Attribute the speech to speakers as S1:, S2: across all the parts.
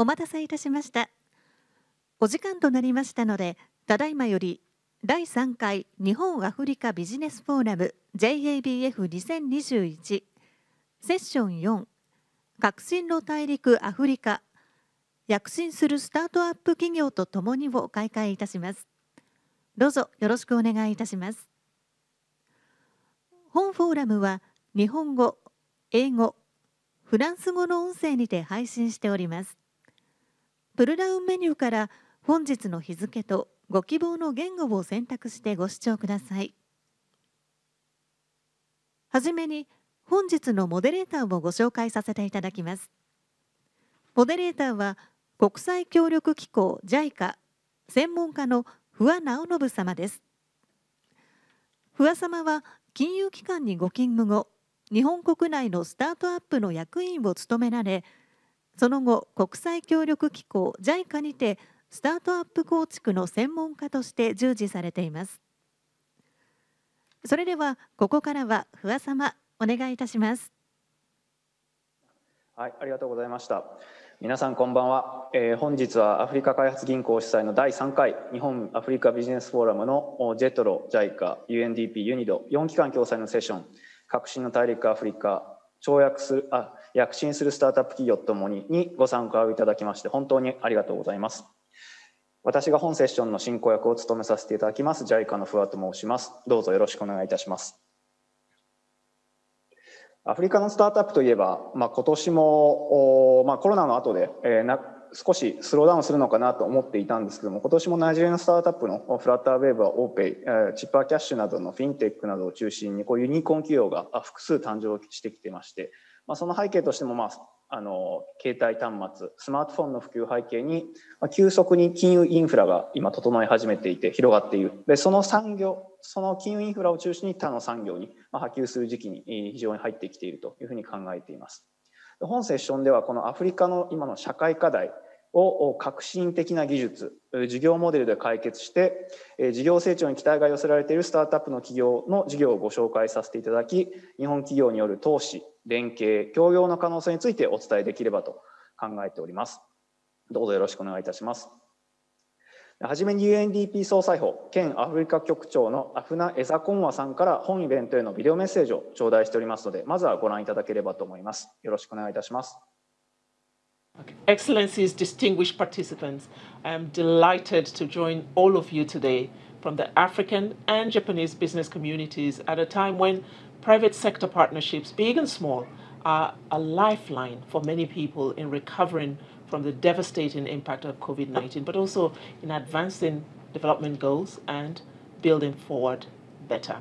S1: お待たせいたしました。お時間となりましたので、ただいまより第3回日本アフリカビジネスフォーラム JABF2021 セッション4革新の大陸アフリカ躍進するスタートアップ企業とともにを開会いたします。どうぞよろしくお願いいたします。本フォーラムは日本語、英語、フランス語の音声にて配信しております。プルダウンメニューから本日の日付とご希望の言語を選択してご視聴ください。はじめに本日のモデレーターをご紹介させていただきます。モデレーターは国際協力機構 JICA 専門家の不破直信様です。不破様は金融機関にご勤務後、日本国内のスタートアップの役員を務められ、その後、国際協力機構 JICA にてスタートアップ構築の専門家として従事されています。それでは、ここからは不破様、お願いいたします。
S2: はい、ありがとうございました。皆さんこんばんは。本日はアフリカ開発銀行主催の第3回日本アフリカビジネスフォーラムのJETRO、JICA、UNDP、UNIDO、4機関共催のセッション、革新の大陸アフリカ、躍進するスタートアップ企業ともにご参加をいただきまして本当にありがとうございます。私が本セッションの進行役を務めさせていただきます JICA の不破と申します。どうぞよろしくお願いいたします。アフリカのスタートアップといえば、今年も、コロナの後で、少しスローダウンするのかなと思っていたんですけども、今年もナイジェリアのスタートアップのフラッターウェーブはオーペイ、チッパーキャッシュなどのフィンテックなどを中心にユニコーン企業が複数誕生してきてまして、その背景としても、携帯端末、スマートフォンの普及背景に、急速に金融インフラが今整い始めていて広がっている。で、その産業、その金融インフラを中心に他の産業に波及する時期に非常に入ってきているというふうに考えています。本セッションではこのアフリカの今の社会課題を革新的な技術、事業モデルで解決して、事業成長に期待が寄せられているスタートアップの企業の事業をご紹介させていただき、日本企業による投資、連携、協業の可能性についてお伝えできればと考えております。どうぞよろしくお願いいたします。はじめに UNDP 総裁補兼アフリカ局長のアフナ・エサコンワさんから本イベントへのビデオメッセージを頂戴しておりますので、まずはご覧いただければと思います。よろしくお願いいたします。
S3: Excellencies, distinguished participants, I am delighted to join all of you today from the African and Japanese business communities at a time when private sector partnerships, big and small, are a lifeline for many people in recovering from the devastating impact of COVID-19, but also in advancing development goals and building forward better.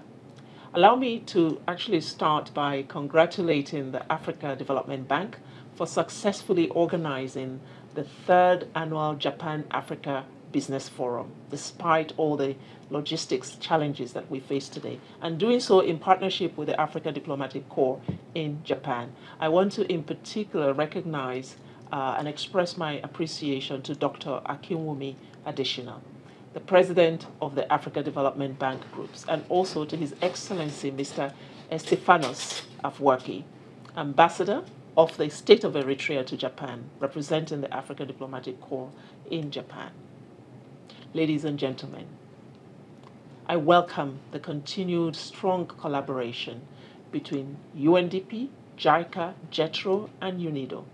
S3: Allow me to actually start by congratulating the Africa Development Bank for successfully organizing the third annual Japan-Africa Business Forum, despite all the logistics challenges that we face today, and doing so in partnership with the Africa Diplomatic Corps in Japan. I want to in particular recognize and express my appreciation to Dr. Akinwumi Adesina, the president of the Africa Development Bank Groups, and also to His Excellency Mr. Estefanos Afwerki, Ambassador of the State of Eritrea to Japan, representing the Africa Diplomatic Corps in Japan. Ladies and gentlemen, I welcome the continued strong collaboration between UNDP, JICA, JETRO, and UNIDO,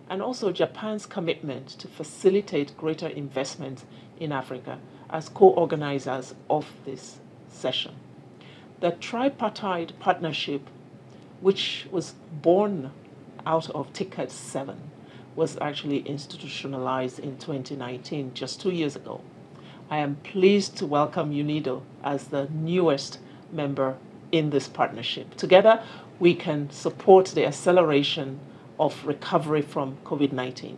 S3: and also Japan's commitment to facilitate greater investment in Africa as co-organizers of this session. The tripartite partnership, which was born out of Ticket 7, was actually institutionalized in 2019, just 2 years ago. I am pleased to welcome UNIDO as the newest member in this partnership. Together, we can support the acceleration of recovery from COVID-19,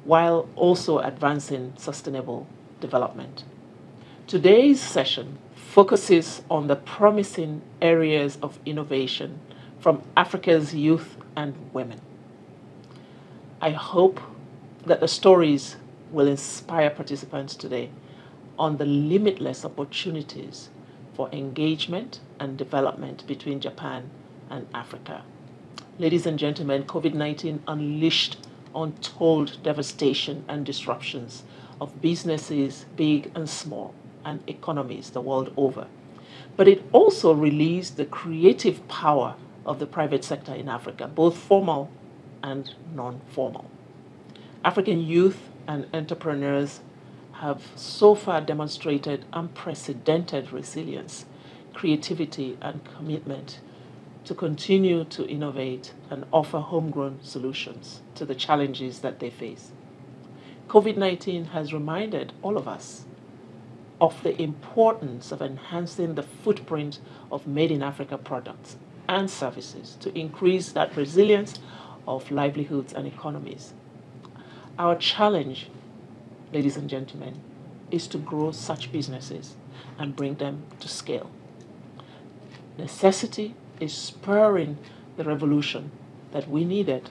S3: while also advancing sustainable development. Today's session focuses on the promising areas of innovation from Africa's youth and women. I hope that the stories will inspire participants today on the limitless opportunities for engagement and development between Japan and Africa. Ladies and gentlemen, COVID-19 unleashed untold devastation and disruptions of businesses, big and small, and economies the world over. But it also released the creative power of the private sector in Africa, both formal and non-formal. African youth and entrepreneurs have so far demonstrated unprecedented resilience, creativity, and commitment to continue to innovate and offer homegrown solutions to the challenges that they face. COVID-19 has reminded all of us of the importance of enhancing the footprint of made in Africa products and services to increase that resilience of livelihoods and economies. Our challenge, ladies and gentlemen, is to grow such businesses and bring them to scale. Necessity is spurring the revolution that we needed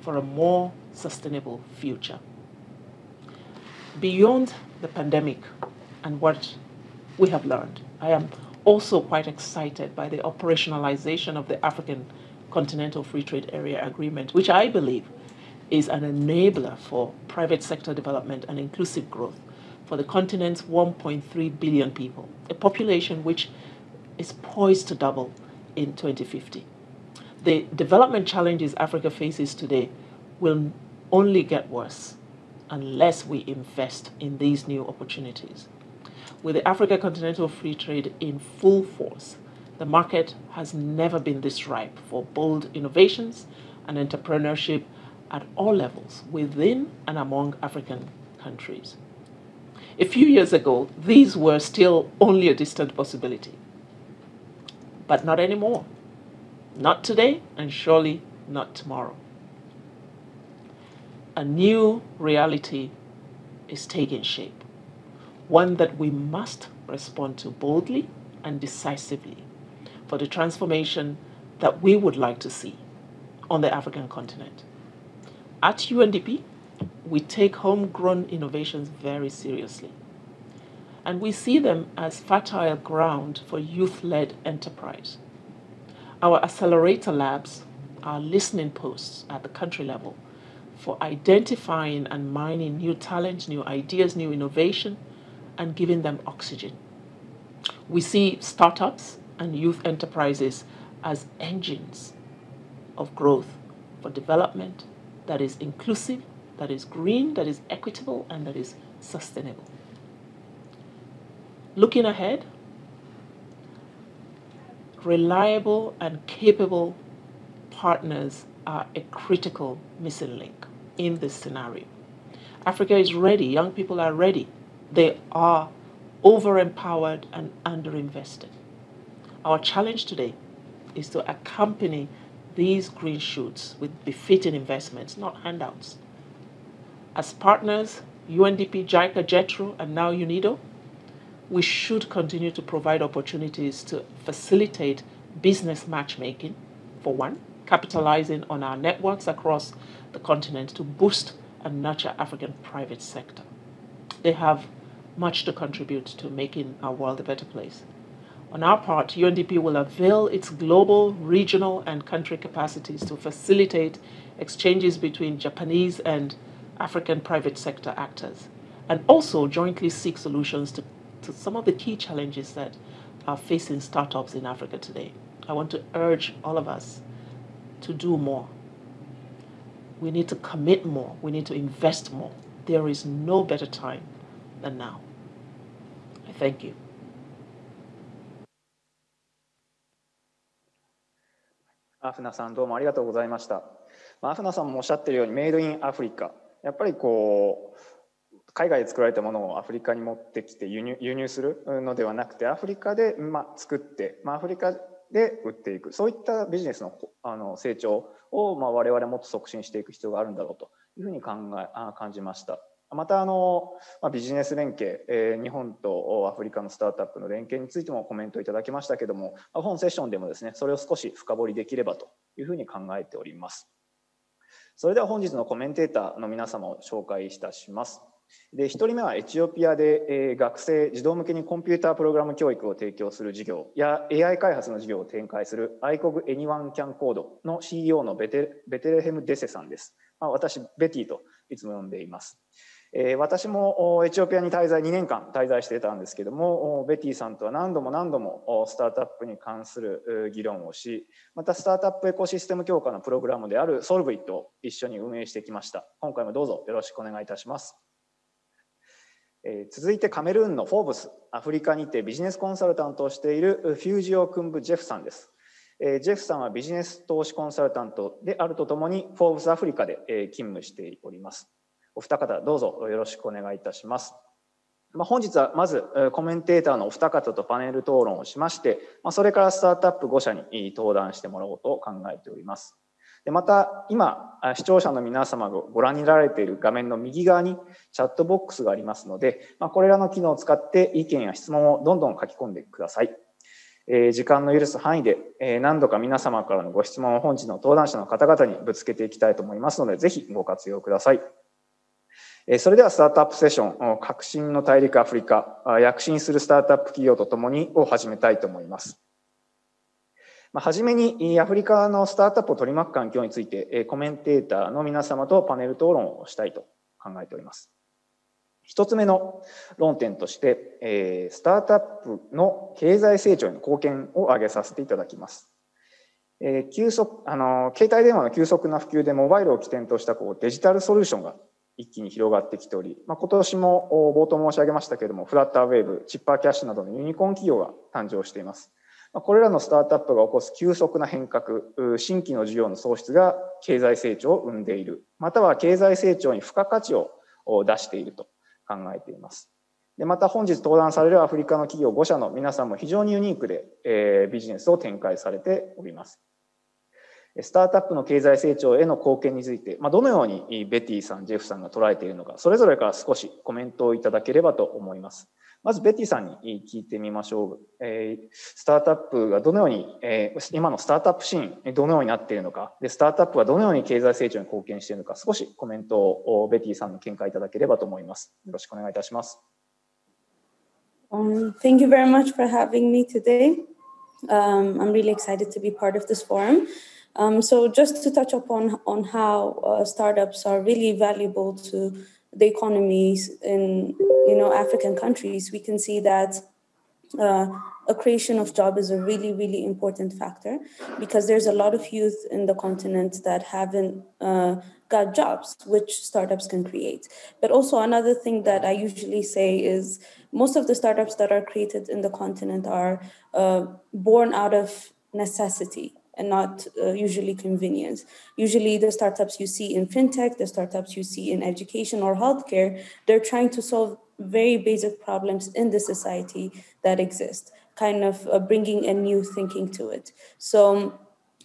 S3: for a more sustainable future. Beyond the pandemic and what we have learned, I am also quite excited by the operationalization of the African Continental Free Trade Area Agreement, which I believe is an enabler for private sector development and inclusive growth for the continent's 1.3 billion people, a population which is poised to double in 2050. The development challenges Africa faces today will only get worse unless we invest in these new opportunities. With the Africa Continental Free Trade in full force, the market has never been this ripe for bold innovations and entrepreneurship at all levels within and among African countries. A few years ago, these were still only a distant possibility. But not anymore. Not today, and surely not tomorrow. A new reality is taking shape, one that we must respond to boldly and decisively for the transformation that we would like to see on the African continent. At UNDP, we take homegrown innovations very seriously, and we see them as fertile ground for youth-led enterprise. Our accelerator labs are listening posts at the country level for identifying and mining new talent, new ideas, new innovation, and giving them oxygen. We see startups and youth enterprises as engines of growth for development that is inclusive, that is green, that is equitable, and that is sustainable. Looking ahead, reliable and capable partners are a critical missing link in this scenario. Africa is ready. Young people are ready. They are over-empowered and underinvested. Our challenge today is to accompany these green shoots with befitting investments, not handouts. As partners, UNDP, JICA, JETRO, and now UNIDO, we should continue to provide opportunities to facilitate business matchmaking, for one, capitalizing on our networks across the continent to boost and nurture African private sector. They have much to contribute to making our world a better place. On our part, UNDP will avail its global, regional, and country capacities to facilitate exchanges between Japanese and African private sector actors, and also jointly seek solutions to some of the key challenges that are facing startups in Africa today. I want to urge all of us to do more. We need to commit more. We need to invest more. There is no better time than now. I thank you.
S2: アフナさん、どうもありがとうございました。アフナさんもおっしゃってるように、メイドインアフリカ、やっぱりこう海外で作られたものをアフリカに持ってきて輸入するのではなくて、アフリカで作って、アフリカで売っていく、そういったビジネスの成長を我々はもっと促進していく必要があるんだろうというふうに感じました。またビジネス連携、日本とアフリカのスタートアップの連携についてもコメントいただきましたけども、本セッションでもですね、それを少し深掘りできればというふうに考えております。それでは本日のコメンテーターの皆様を紹介いたします。で、1人目はエチオピアで、学生、児童向けにコンピュータープログラム教育を提供する事業や AI 開発の事業を展開する ICOG Anyone Can Code の CEO のベテレヘム・デセさんです。私、ベティといつも呼んでいます。私もエチオピアに2年間滞在していたんですけども、ベティさんとは何度もスタートアップに関する議論をし、またスタートアップエコシステム強化のプログラムであるソルブイットを一緒に運営してきました。今回もどうぞよろしくお願いいたします。続いてカメルーンのフォーブス、アフリカにてビジネスコンサルタントをしているフュージオ・クンブ・ジェフさんです。ジェフさんはビジネス投資コンサルタントであるとともにフォーブスアフリカで勤務しております。お二方どうぞよろしくお願いいたします。本日はまずコメンテーターのお二方とパネル討論をしまして、それからスタートアップ5社に登壇してもらおうと考えております。でまた今視聴者の皆様がご覧になられている画面の右側にチャットボックスがありますので、これらの機能を使って意見や質問をどんどん書き込んでください。時間の許す範囲で何度か皆様からのご質問を本日の登壇者の方々にぶつけていきたいと思いますので、ぜひご活用ください。それではスタートアップセッション、革新の大陸アフリカ、躍進するスタートアップ企業とともにを始めたいと思います。はじめにアフリカのスタートアップを取り巻く環境についてコメンテーターの皆様とパネル討論をしたいと考えております。一つ目の論点としてスタートアップの経済成長への貢献を挙げさせていただきます。携帯電話の急速な普及でモバイルを起点としたデジタルソリューションが一気に広がってきており、今年も冒頭申し上げましたけれども、フラッターウェーブ、チッパーキャッシュなどのユニコーン企業が誕生しています。これらのスタートアップが起こす急速な変革、新規の需要の創出が経済成長を生んでいる、または経済成長に付加価値を出していると考えています。でまた本日登壇されるアフリカの企業5社の皆さんも非常にユニークで、ビジネスを展開されております。スタートアップの経済成長への貢献について、どのようにベティさん、ジェフさんが捉えているのか、それぞれから少しコメントをいただければと思います。まずベティさんに聞いてみましょう。スタートアップがどのように、今のスタートアップシーンどのようになっているのか、でスタートアップはどのように経済成長に貢献しているのか、少しコメントをベティさんの見解いただければと思います。よろしくお願いいたします。
S4: Thank you very much for having me today. I'm really excited to be part of this forum. So just to touch upon how startups are really valuable to the economies in African countries, we can see that a creation of job is a really, really important factor because there's a lot of youth in the continent that haven't got jobs, which startups can create. But also another thing that I usually say is most of the startups that are created in the continent are born out of necessity and not usually convenience. Usually the startups you see in fintech, the startups you see in education or healthcare, they're trying to solve very basic problems in the society that exist, kind of bringing a new thinking to it. So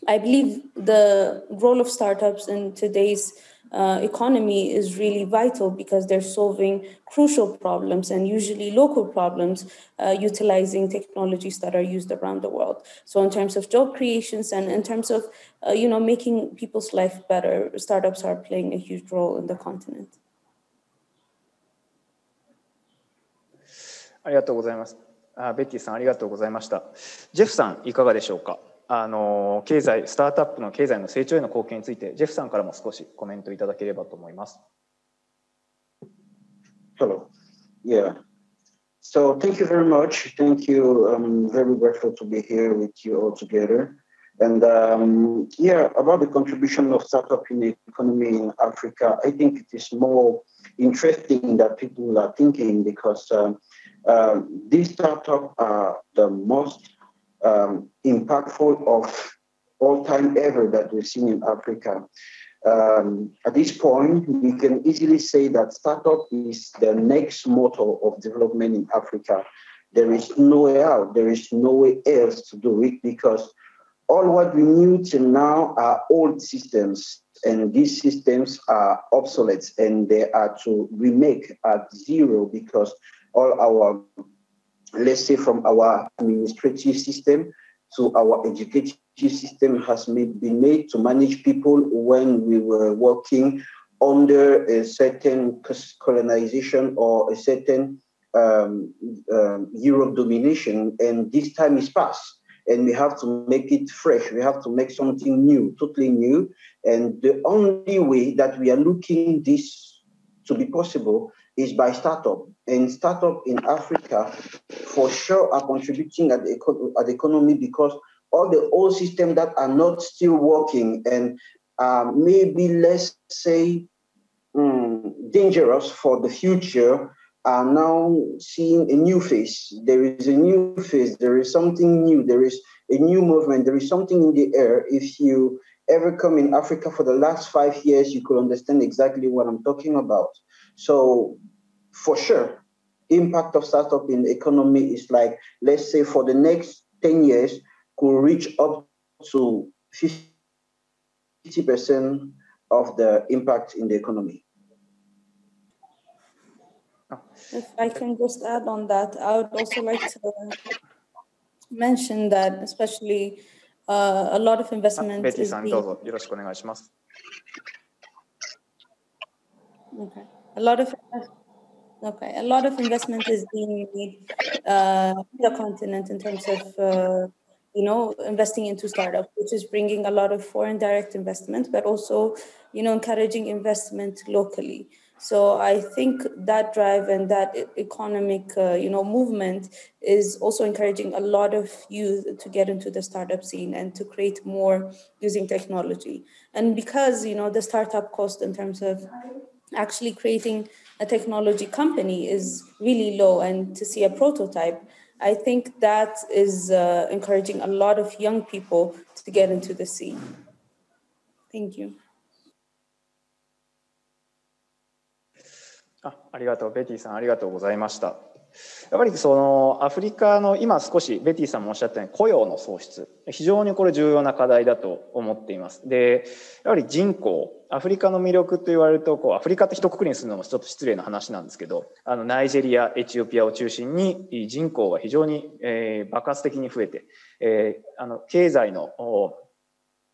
S4: I believe the role of startups in today's economy is really vital because they're solving crucial problems and usually local problems utilizing technologies that are used around the world. So in terms of job creations and in terms of making people's life better, startups are playing a huge role in the continent.
S2: ありがとうございます。ベッティさんありがとうございました。ジェフさんいかがでしょうか。スタートアップの経済の成長への貢献についてジェフさんからも少しコメントいただければと思います。
S5: Hello. Yeah. So thank you very much. Thank you. I'm very grateful to be here with you all together. And about the contribution of startup in the economy in Africa, I think it is more interesting that people are thinking because these startups are the most impactful of all time ever that we've seen in Africa. At this point, we can easily say that startup is the next motor of development in Africa. There is no way out. There is no way else to do it because all what we knew till now are old systems, and these systems are obsolete, and they are to remake at zero because all our, let's say from our administrative system to our educative system has been made to manage people when we were working under a certain colonization or a certain Europe domination, and this time is past. And we have to make it fresh. We have to make something new, totally new. And the only way that we are looking this to be possible is by startup. And startup in Africa, for sure, are contributing at the economy, because all the old systems that are not still working and maybe, let's say, dangerous for the future are now seeing a new face. There is a new face. There is something new. There is a new movement. There is something in the air. If you ever come in Africa for the last 5 years, you could understand exactly what I'm talking about. So for sure, impact of startup in the economy is like, let's say for the next 10 years, could reach up to 50% of the impact in the economy.
S4: If I can just add on that, I would also like to mention that especially a lot of investment is being... Okay. A lot of investment is being made in the continent in terms of investing into startups, which is bringing a lot of foreign direct investment, but also encouraging investment locally. So I think that drive and that economic movement is also encouraging a lot of youth to get into the startup scene and to create more using technology. And because the startup cost in terms of actually creating a technology company is really low, and to see a prototype, I think that is encouraging a lot of young people to get into the scene. Thank you.
S2: ありがとう、ベティさん、ありがとうございました。やっぱりそのアフリカの今少しベティさんもおっしゃったように雇用の創出、非常にこれ重要な課題だと思っています。で、やはり人口、アフリカの魅力と言われるとアフリカって一括りにするのもちょっと失礼な話なんですけど、ナイジェリア、エチオピアを中心に人口が非常に爆発的に増えて、経済の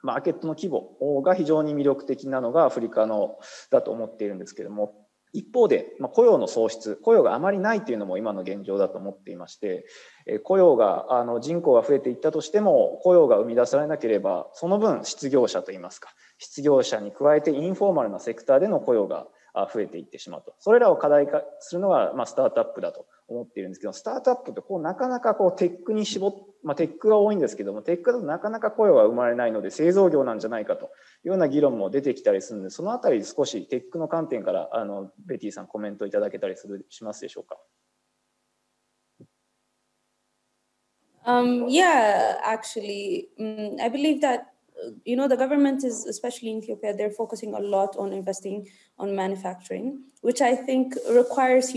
S2: マーケットの規模が非常に魅力的なのがアフリカのだと思っているんですけども、一方で、雇用の創出、雇用があまりないというのも今の現状だと思っていまして、雇用が人口が増えていったとしても雇用が生み出されなければ、その分失業者といいますか、失業者に加えてインフォーマルなセクターでの雇用が増えていってしまうと。それらを課題化するのがスタートアップだと思っているんですけど、スタートアップってなかなかテックに絞って、テックが多いんですけども、テックだとなかなか雇用が生まれないので製造業なんじゃないかというような議論も出てきたりするので、そのあたり少しテックの観点からベティさんコメントいただけたりしますでしょうか。
S4: Yeah, actually, I believe that the government is, especially in Ethiopia, they're focusing a lot on investing on manufacturing, which I think requires,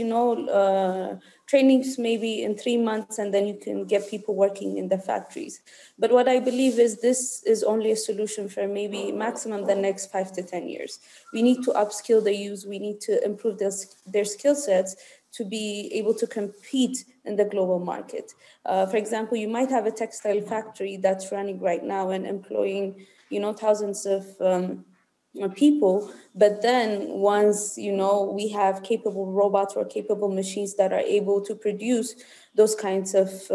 S4: trainings maybe in 3 months, and then you can get people working in the factories. But what I believe is this is only a solution for maybe maximum the next 5 to 10 years. We need to upskill the youth. We need to improve their skill sets to be able to compete in the global market. For example, you might have a textile factory that's running right now and employing, thousands of people, but then once, we have capable robots or capable machines that are able to produce those kinds of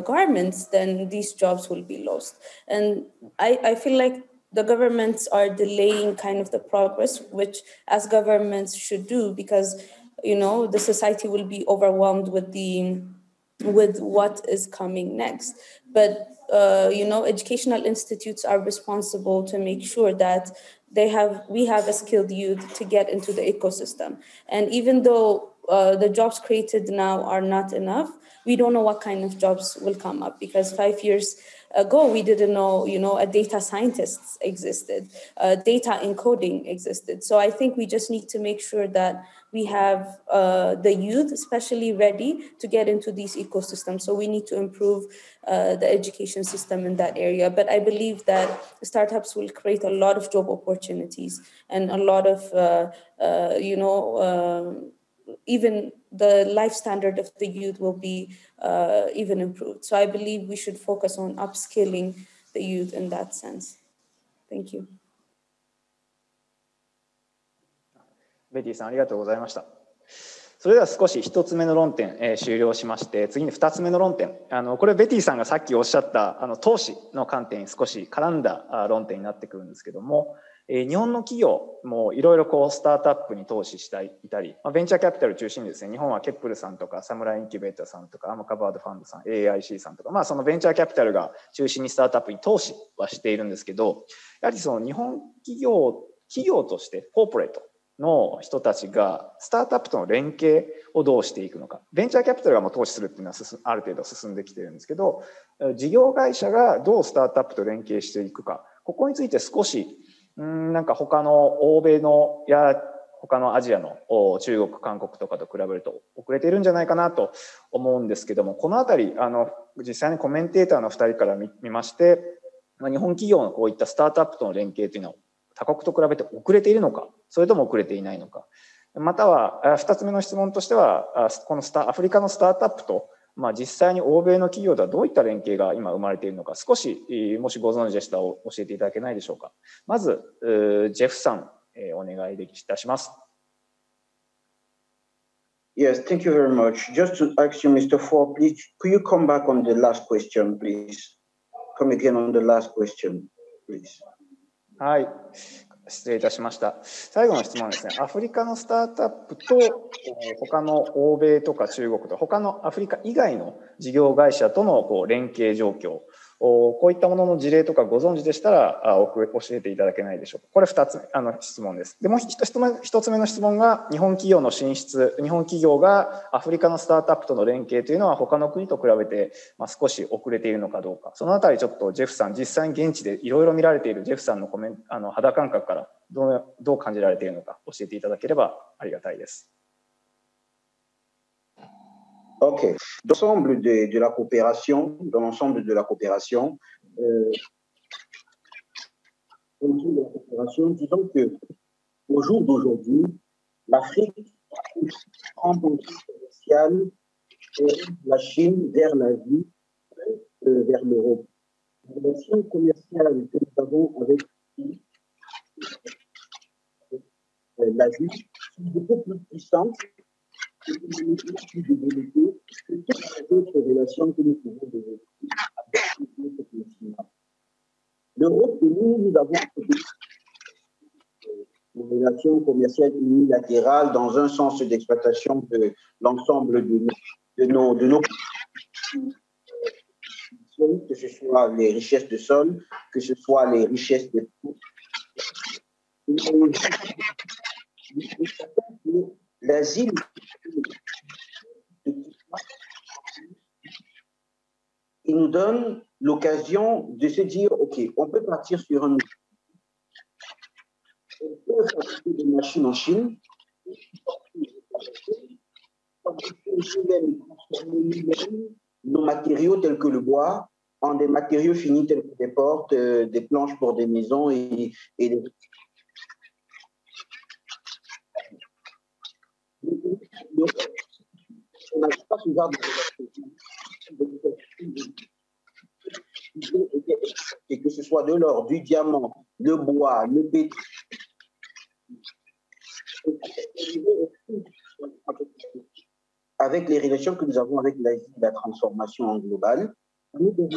S4: garments, then these jobs will be lost. And I feel like the governments are delaying kind of the progress, which as governments should do, because the society will be overwhelmed with what is coming next. But educational institutes are responsible to make sure that we have a skilled youth to get into the ecosystem. And even though the jobs created now are not enough, we don't know what kind of jobs will come up, because 5 years ago we didn't know, a data scientist existed, data encoding existed. So I think we just need to make sure that we have the youth especially ready to get into these ecosystems. So we need to improve the education system in that area. But I believe that startups will create a lot of job opportunities and a lot of, even the life standard of the youth will be even improved. So I believe we should focus on upskilling the youth in that sense. Thank you.
S2: ベティさんありがとうございました。それでは少し1つ目の論点、終了しまして、次に2つ目の論点、これベティさんがさっきおっしゃった投資の観点に少し絡んだ論点になってくるんですけども、日本の企業もいろいろこうスタートアップに投資していたり、ベンチャーキャピタル中心にですね、日本はケップルさんとかサムライインキュベーターさんとかアマカバードファンドさん、AIC さんとか、そのベンチャーキャピタルが中心にスタートアップに投資はしているんですけど、やはりその日本企業としてコーポレートの人たちがスタートアップとの連携をどうしていくのか。ベンチャーキャピタルがもう投資するっていうのはある程度進んできてるんですけど、事業会社がどうスタートアップと連携していくか、ここについて少しなんか他の欧米のや他のアジアの中国、韓国とかと比べると遅れているんじゃないかなと思うんですけども、このあたり実際にコメンテーターの2人から見まして、日本企業のこういったスタートアップとの連携というのは他国と比べて遅れているのか、それとも遅れていないのか、または2つ目の質問としては、このアフリカのスタートアップと実際に欧米の企業ではどういった連携が今生まれているのか、少しもしご存知でしたら教えていただけないでしょうか。まずジェフさん、お願いいたします。
S5: Yes, thank you very much. Just to ask you, Mr. Ford, please, could you come back on the last question, please? Come again on the last question, please.
S2: はい、失礼いたしました。最後の質問ですね。アフリカのスタートアップと他の欧米とか中国と他のアフリカ以外の事業会社との連携状況、こういったものの事例とかご存知でしたら教えていただけないでしょうか。これ2つ質問です。でもう1つ目の質問が、日本企業の進出、日本企業がアフリカのスタートアップとの連携というのは他の国と比べて少し遅れているのかどうか、そのあたりちょっとジェフさん、実際に現地でいろいろ見られているジェフさんの肌感覚からどう感じられているのか教えていただければありがたいです。
S5: OK. Dans l'ensemble de la coopération, disons que au jour d'aujourd'hui, l'Afrique prend position commerciale vers la Chine, vers l'Asie, vers l'Europe. Les relations commerciales que nous avons avec l'Asie sont beaucoup plus puissantes et plus développées que toutes les autres relations que nous pouvons développer avec notre continent. L'Europe et nous avons des relations commerciales unilatérales dans un sens d'exploitation de l'ensemble de nos que ce soit les richesses de sol, que ce soit les richesses de l'Asie il nous donne l'occasion de se dire, OK, on peut partir sur un... On peut fabriquer des machines en Chine, nos matériaux tels que le bois en des matériaux finis tels que des portes, des planches pour des maisons et des... On n'a pas ce genre de... Et que ce soit de l'or, du diamant, le bois, le pétrole. Avec les relations que nous avons avec l'Asie, la transformation en globale, nous devons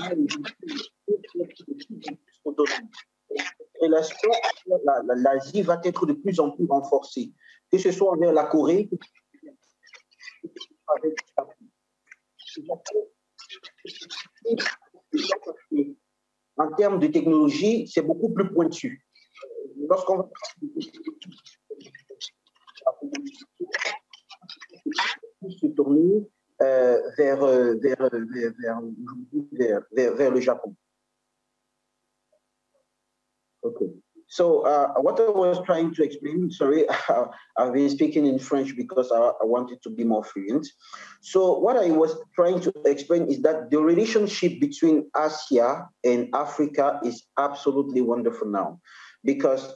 S5: l'Asie va être de plus en plus renforcée, que ce soit envers la Corée, avec en termes de technologie, c'est beaucoup plus pointu. Lorsqu'on va se tourner vers le Japon. Okay. So what I was trying to explain, sorry, I've been speaking in French because I wanted to be more fluent. So what I was trying to explain is that the relationship between Asia and Africa is absolutely wonderful now. Because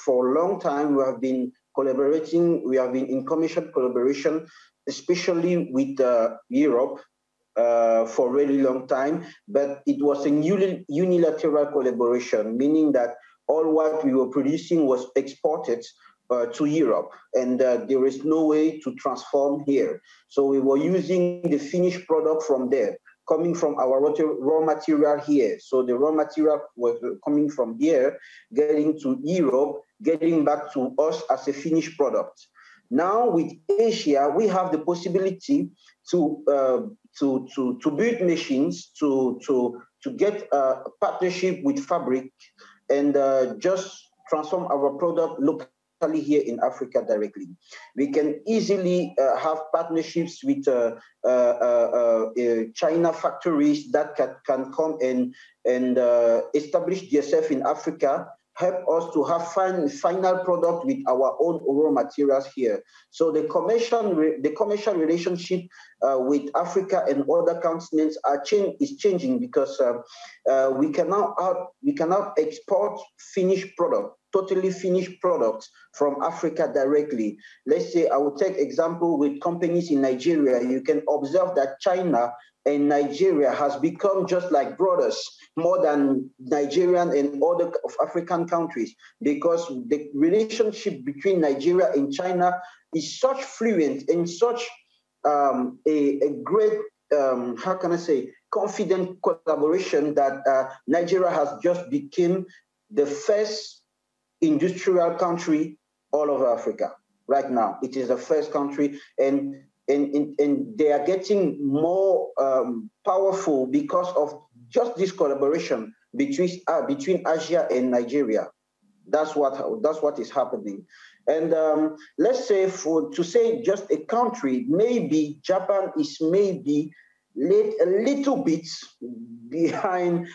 S5: for a long time we have been collaborating, we have been in commercial collaboration, especially with Europe for a really long time, but it was a unilateral collaboration, meaning that all what we were producing was exported to Europe, and there is no way to transform here. So we were using the finished product from there, coming from our raw material here. So the raw material was coming from there, getting to Europe, getting back to us as a finished product. Now with Asia, we have the possibility to build machines, to get a partnership with fabric, and just transform our product locally here in Africa directly. We can easily have partnerships with China factories that can come and establish themselves in Africa, help us to have final product with our own raw materials here. So the commercial relationship with Africa and other continents is changing, because we cannot export finished product, totally finished products from Africa directly. Let's say I will take example with companies in Nigeria. You can observe that China and Nigeria has become just like brothers, more than Nigerian and other African countries, because the relationship between Nigeria and China is such fluent and such a great, how can I say, confident collaboration that Nigeria has just become the first industrial country all over Africa. Right now, it is the first country, and they are getting more powerful because of just this collaboration between Asia and Nigeria. That's what is happening. And let's say, to say just a country, maybe Japan is maybe late a little bit behind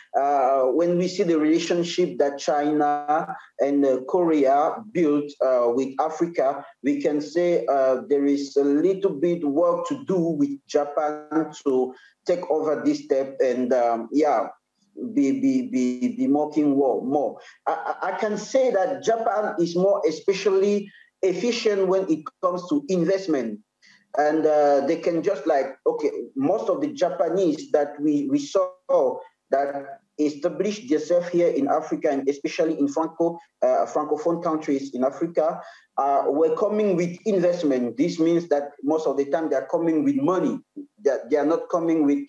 S5: when we see the relationship that China and Korea built with Africa. We can say there is a little bit work to do with Japan to take over this step and be making more. I can say that Japan is more especially efficient when it comes to investment. And they can just most of the Japanese that we saw that established themselves here in Africa, and especially in Francophone countries in Africa, were coming with investment. This means that most of the time they're coming with money. They are not coming with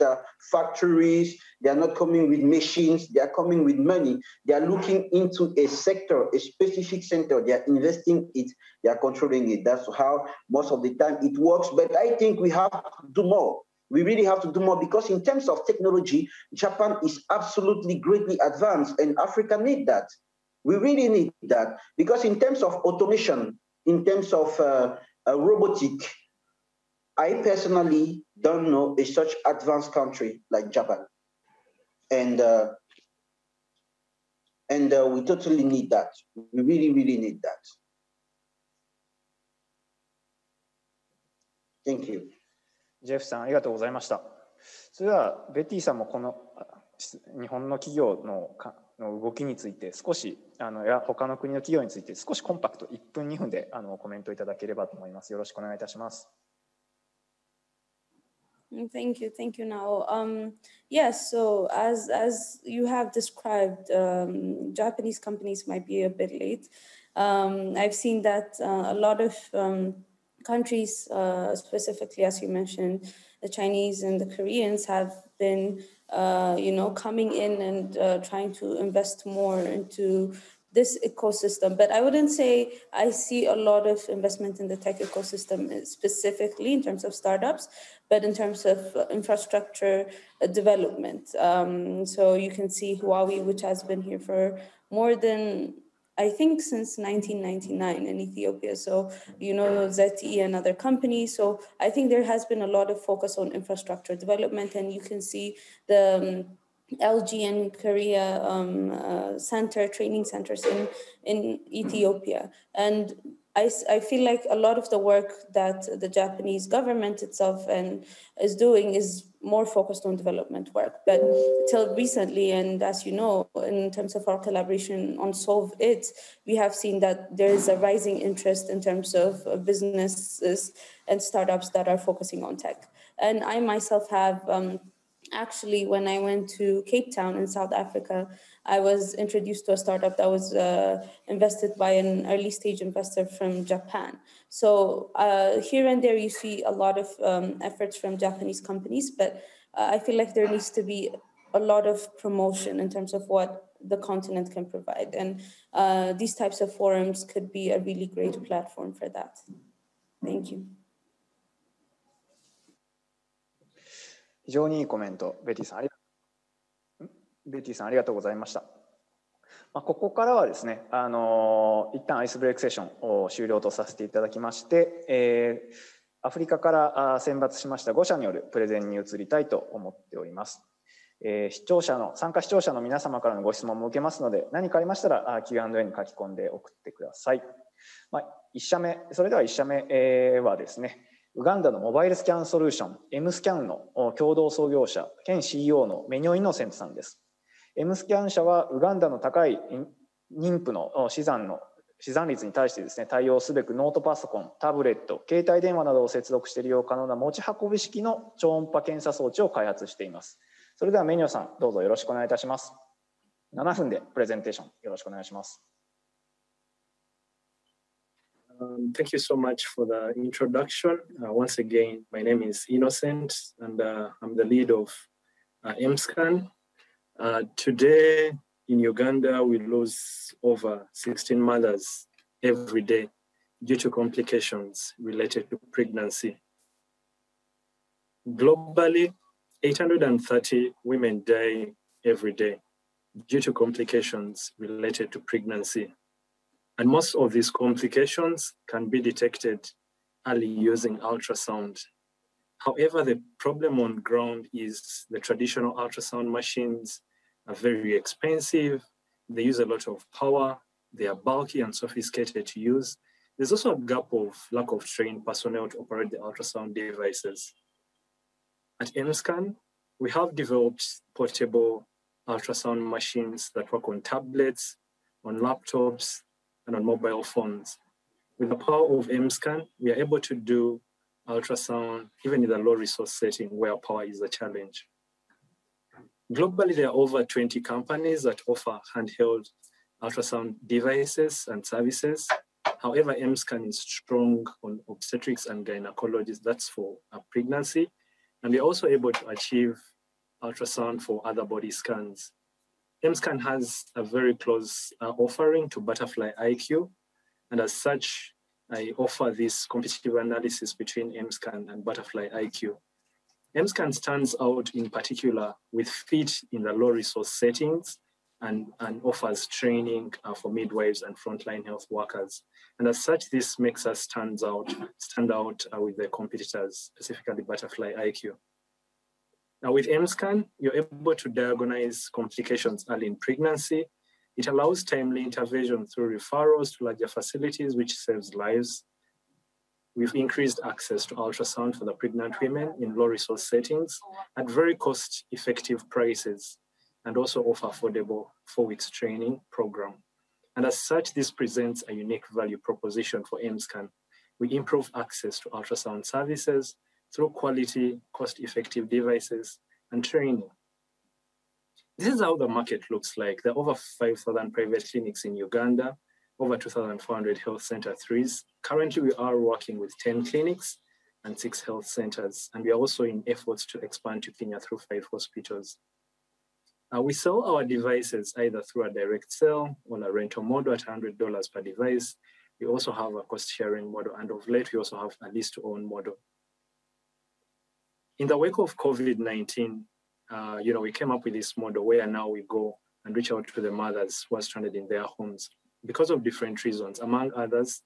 S5: factories. They are not coming with machines. They are coming with money. They are looking into a sector, a specific sector. They are investing it. They are controlling it. That's how most of the time it works. But I think we have to do more. We really have to do more, because in terms of technology, Japan is absolutely greatly advanced, and Africa need that. We really need that, because in terms of automation, in terms of robotic, I personally don't know a such advanced country like Japan, and we totally need that. We really, really need that. Thank you.
S2: ジェフさん、ありがとうございました。それではベティさんもこの日本の企業の動きについて少し他の国の企業について少しコンパクト1分2分でコメントいただければと思います。よろしくお願いいたします。
S4: Thank you, Nao. Yes, so as you have described, Japanese companies might be a bit late. I've seen that a lot of countries, specifically as you mentioned, the Chinese and the Koreans have been, coming in and trying to invest more into this ecosystem. But I wouldn't say I see a lot of investment in the tech ecosystem specifically in terms of startups, but in terms of infrastructure development. So you can see Huawei, which has been here for more than, I think, since 1999 in Ethiopia. So, ZTE and other companies. So I think there has been a lot of focus on infrastructure development, and you can see the LG and Korea training centers in Ethiopia. And I feel like a lot of the work that the Japanese government itself is doing is more focused on development work. But till recently, and as you know, in terms of our collaboration on Solve It, we have seen that there is a rising interest in terms of businesses and startups that are focusing on tech. And I myself have Actually, when I went to Cape Town in South Africa, I was introduced to a startup that was invested by an early stage investor from Japan. So here and there, you see a lot of efforts from Japanese companies, but I feel like there needs to be a lot of promotion in terms of what the continent can provide. And these types of forums could be a really great platform for that. Thank you.
S2: 非常にいいコメント、ベティさんありがとうございました。ここからはですね、一旦アイスブレイクセッションを終了とさせていただきまして、アフリカから選抜しました5社によるプレゼンに移りたいと思っております。参加視聴者の皆様からのご質問も受けますので、何かありましたら Q&A に書き込んで送ってください。それでは1社目はですね、ウガンダのモバイルスキャンソリューション M スキャンの共同創業者兼 CEO のメニョイノセントさんです。M スキャン社はウガンダの高い妊婦の死産率に対してですね、対応すべくノートパソコン、タブレット、携帯電話などを接続して利用可能な持ち運び式の超音波検査装置を開発しています。それではメニョさん、どうぞよろしくお願いいたします。7分でプレゼンテーションよろしくお願いします。
S6: Thank you so much for the introduction. Once again, my name is Innocent, and I'm the lead of MScan. Today in Uganda, we lose over 16 mothers every day due to complications related to pregnancy. Globally, 830 women die every day due to complications related to pregnancy. And most of these complications can be detected early using ultrasound. However, the problem on ground is the traditional ultrasound machines are very expensive. They use a lot of power. They are bulky and sophisticated to use. There's also a gap of lack of trained personnel to operate the ultrasound devices. At MScan, we have developed portable ultrasound machines that work on tablets, on laptops, and on mobile phones. With the power of MScan, we are able to do ultrasound even in a low resource setting where power is a challenge. Globally, there are over 20 companies that offer handheld ultrasound devices and services. However, MScan is strong on obstetrics and gynecology. That's for a pregnancy. And we're also able to achieve ultrasound for other body scans. MScan has a very close offering to Butterfly IQ. And as such, I offer this competitive analysis between MScan and Butterfly IQ. MScan stands out in particular with fit in the low resource settings and offers training for midwives and frontline health workers. And as such, this makes us stand out with the competitors, specifically Butterfly IQ. Now with MScan, you're able to diagnose complications early in pregnancy. It allows timely intervention through referrals to larger facilities, which saves lives. We've increased access to ultrasound for the pregnant women in low resource settings at very cost-effective prices, and also offer affordable 4 weeks training program. And as such, this presents a unique value proposition for MScan. We improve access to ultrasound services through quality, cost-effective devices and training. This is how the market looks like. There are over 5,000 private clinics in Uganda, over 2,400 health center threes. Currently, we are working with 10 clinics and 6 health centers, and we are also in efforts to expand to Kenya through 5 hospitals. We sell our devices either through a direct sale or a rental model at $100 per device. We also have a cost-sharing model, and of late, we also have a lease-to-own model. In the wake of COVID-19, we came up with this model where now we go and reach out to the mothers who are stranded in their homes because of different reasons. Among others,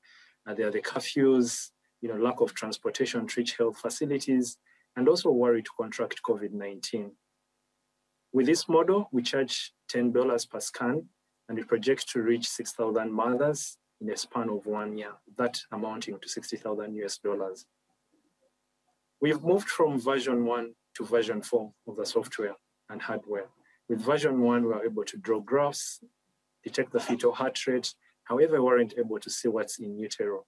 S6: there are the curfews, lack of transportation to reach health facilities, and also worry to contract COVID-19. With this model, we charge $10 per scan, and we project to reach 6,000 mothers in a span of 1 year, that amounting to $60,000. We've moved from version 1 to version 4 of the software and hardware. With version 1, we were able to draw graphs, detect the fetal heart rate. However, we weren't able to see what's in utero.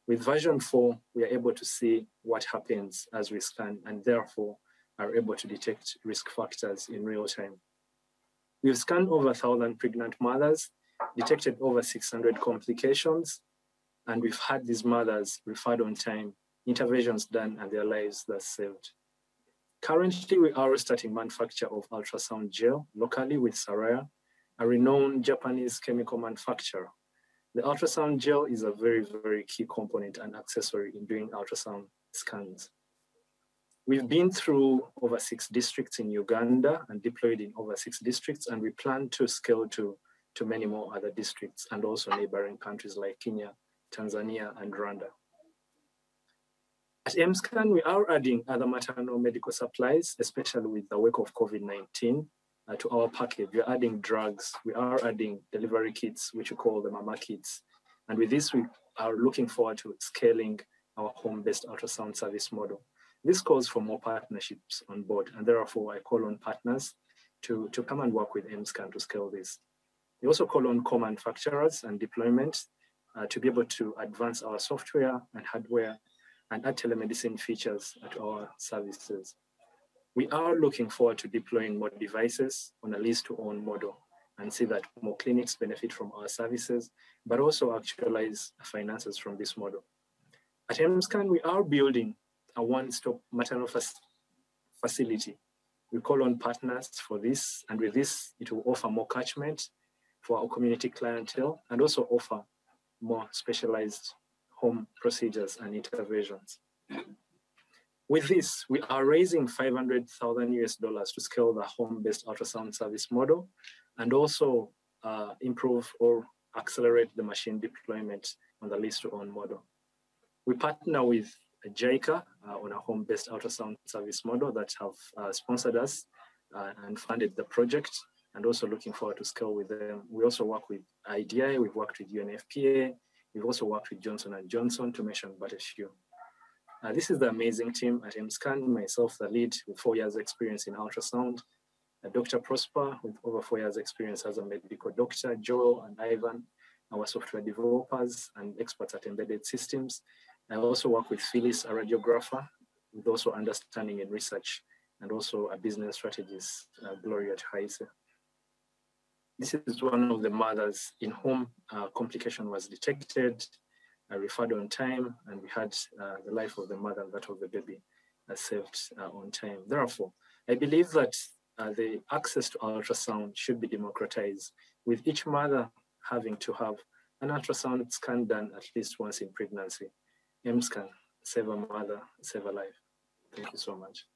S6: With version 4, we are able to see what happens as we scan, and therefore are able to detect risk factors in real time. We've scanned over 1,000 pregnant mothers, detected over 600 complications, and we've had these mothers referred on time, interventions done, and their lives thus saved. Currently, we are starting manufacture of ultrasound gel locally with Saraya, a renowned Japanese chemical manufacturer. The ultrasound gel is a very, very key component and accessory in doing ultrasound scans. We've been through over 6 districts in Uganda and deployed in over 6 districts, and we plan to scale to many more other districts and also neighboring countries like Kenya, Tanzania, and Rwanda. At MScan, we are adding other maternal medical supplies, especially with the wake of COVID-19, to our package. We're adding drugs, we are adding delivery kits, which we call the mama kits. And with this, we are looking forward to scaling our home-based ultrasound service model. This calls for more partnerships on board, and therefore I call on partners to come and work with MScan to scale this. We also call on co-manufacturers and deployment to be able to advance our software and hardware and add telemedicine features to our services. We are looking forward to deploying more devices on a lease-to-own model and see that more clinics benefit from our services, but also actualize finances from this model. At MScan, we are building a one-stop maternal facility. We call on partners for this, and with this, it will offer more catchment for our community clientele and also offer more specialized home procedures and interventions. With this, we are raising $500,000 to scale the home-based ultrasound service model and also improve or accelerate the machine deployment on the lease-to-own model. We partner with JICA on a home-based ultrasound service model that have sponsored us and funded the project, and also looking forward to scale with them. We also work with IDI, we've worked with UNFPA, we've also worked with Johnson & Johnson, to mention but a few. This is the amazing team at MScan, myself, the lead, with 4 years experience in ultrasound, Dr. Prosper, with over 4 years experience as a medical doctor, Joel and Ivan, our software developers and experts at embedded systems. I also work with Phyllis, a radiographer, with also understanding in research, and also a business strategist, Gloria Haise. This is one of the mothers in whom complication was detected, referred on time, and we had the life of the mother and that of the baby saved on time. Therefore, I believe that the access to ultrasound should be democratized, with each mother having to have an ultrasound scan done at least once in pregnancy. MScan, save a mother, save a life. Thank you so much.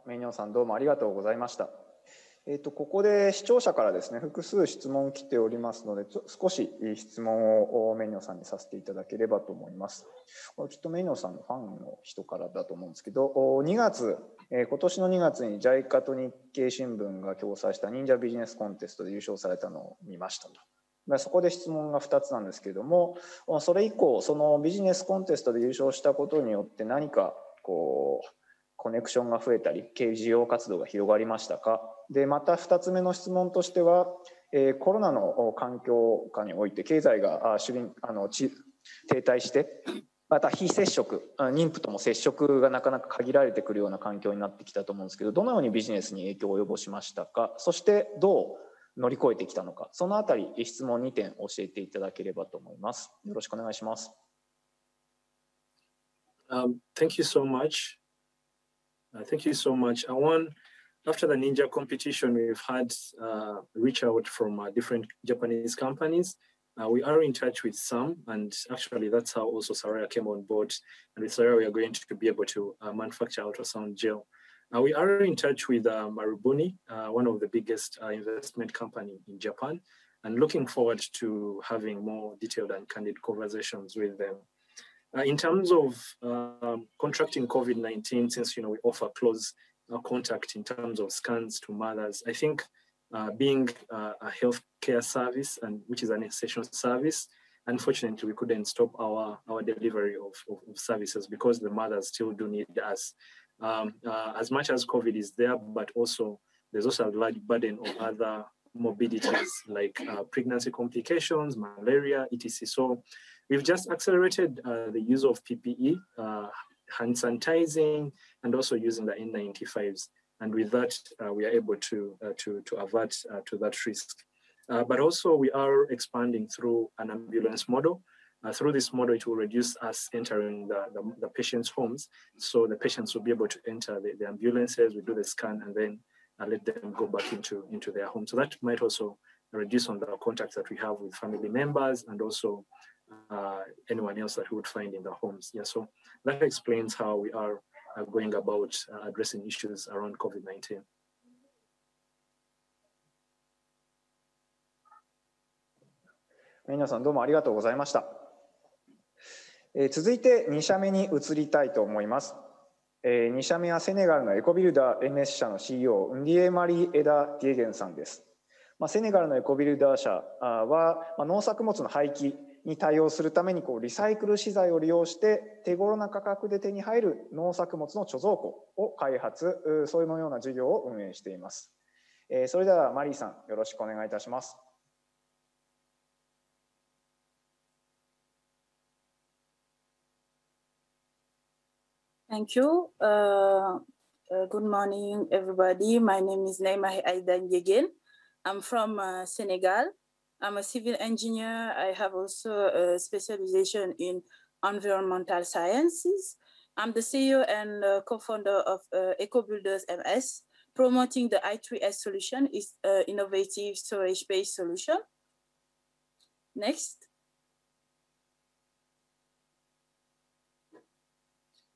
S2: メニョンさん、どうもありがとうございました。ここで視聴者からですね、複数質問来ておりますので、少し質問をメニョンさんにさせていただければと思います。これきっとメニョンさんのファンの人からだと思うんですけど、今年の2月に JICA と日経新聞が共催した忍者ビジネスコンテストで優勝されたのを見ましたと。そこで質問が2つなんですけれども、それ以降、そのビジネスコンテストで優勝したことによって何かコネクションが増えたり、事業活動が広がりましたか。で、また2つ目の質問としては、コロナの環境下において経済が停滞して、また非接触、妊婦とも接触がなかなか限られてくるような環境になってきたと思うんですけど、どのようにビジネスに影響を及ぼしましたか。そしてどう乗り越えてきたのか、そのあたり質問2点教えていただければと思います。よろしくお願いします。
S6: Thank you so much. Thank you so much. After the Ninja competition, we've had reach out from different Japanese companies. We are in touch with some, and actually that's how also Saraya came on board. And with Saraya, we are going to be able to manufacture ultrasound gel. We are in touch with Marubuni, one of the biggest investment company in Japan, and looking forward to having more detailed and candid conversations with them. In terms of contracting COVID-19, since we offer close contact in terms of scans to mothers, I think being a healthcare service, and which is an essential service, unfortunately we couldn't stop our delivery of services because the mothers still do need us. As much as COVID is there, but also there's also a large burden of other morbidities like pregnancy complications, malaria, etc. So we've just accelerated the use of PPE, hand sanitizing, and also using the N95s. And with that, we are able to avert to that risk. But also we are expanding through an ambulance model. Through this model, it will reduce us entering the patient's homes. So the patients will be able to enter the ambulances, we do the scan, and then let them go back into their home. So that might also reduce on the contacts that we have with family members and also anyone else that we would find in the homes. Yeah, so that explains how we are going about addressing issues around COVID-19.
S2: 皆さんどうもありがとうございました。続いて2社目に移りたいと思います。2社目はセネガルのエコビルダー MS 社の CEO ンディエマリー・エダ・ディエゲンさんです。セネガルのエコビルダー社は農作物の廃棄に対応するためにリサイクル資材を利用して手頃な価格で手に入る農作物の貯蔵庫を開発、そういうような事業を運営しています。それではマリーさん、よろしくお願いいたします。
S7: Thank you. Good morning, everybody. My name is Naima Aidan Yegen. I'm from Senegal. I'm a civil engineer. I have also a specialization in environmental sciences. I'm the CEO and co-founder of EcoBuilders MS, promoting the I3S solution, is an innovative storage-based solution. Next.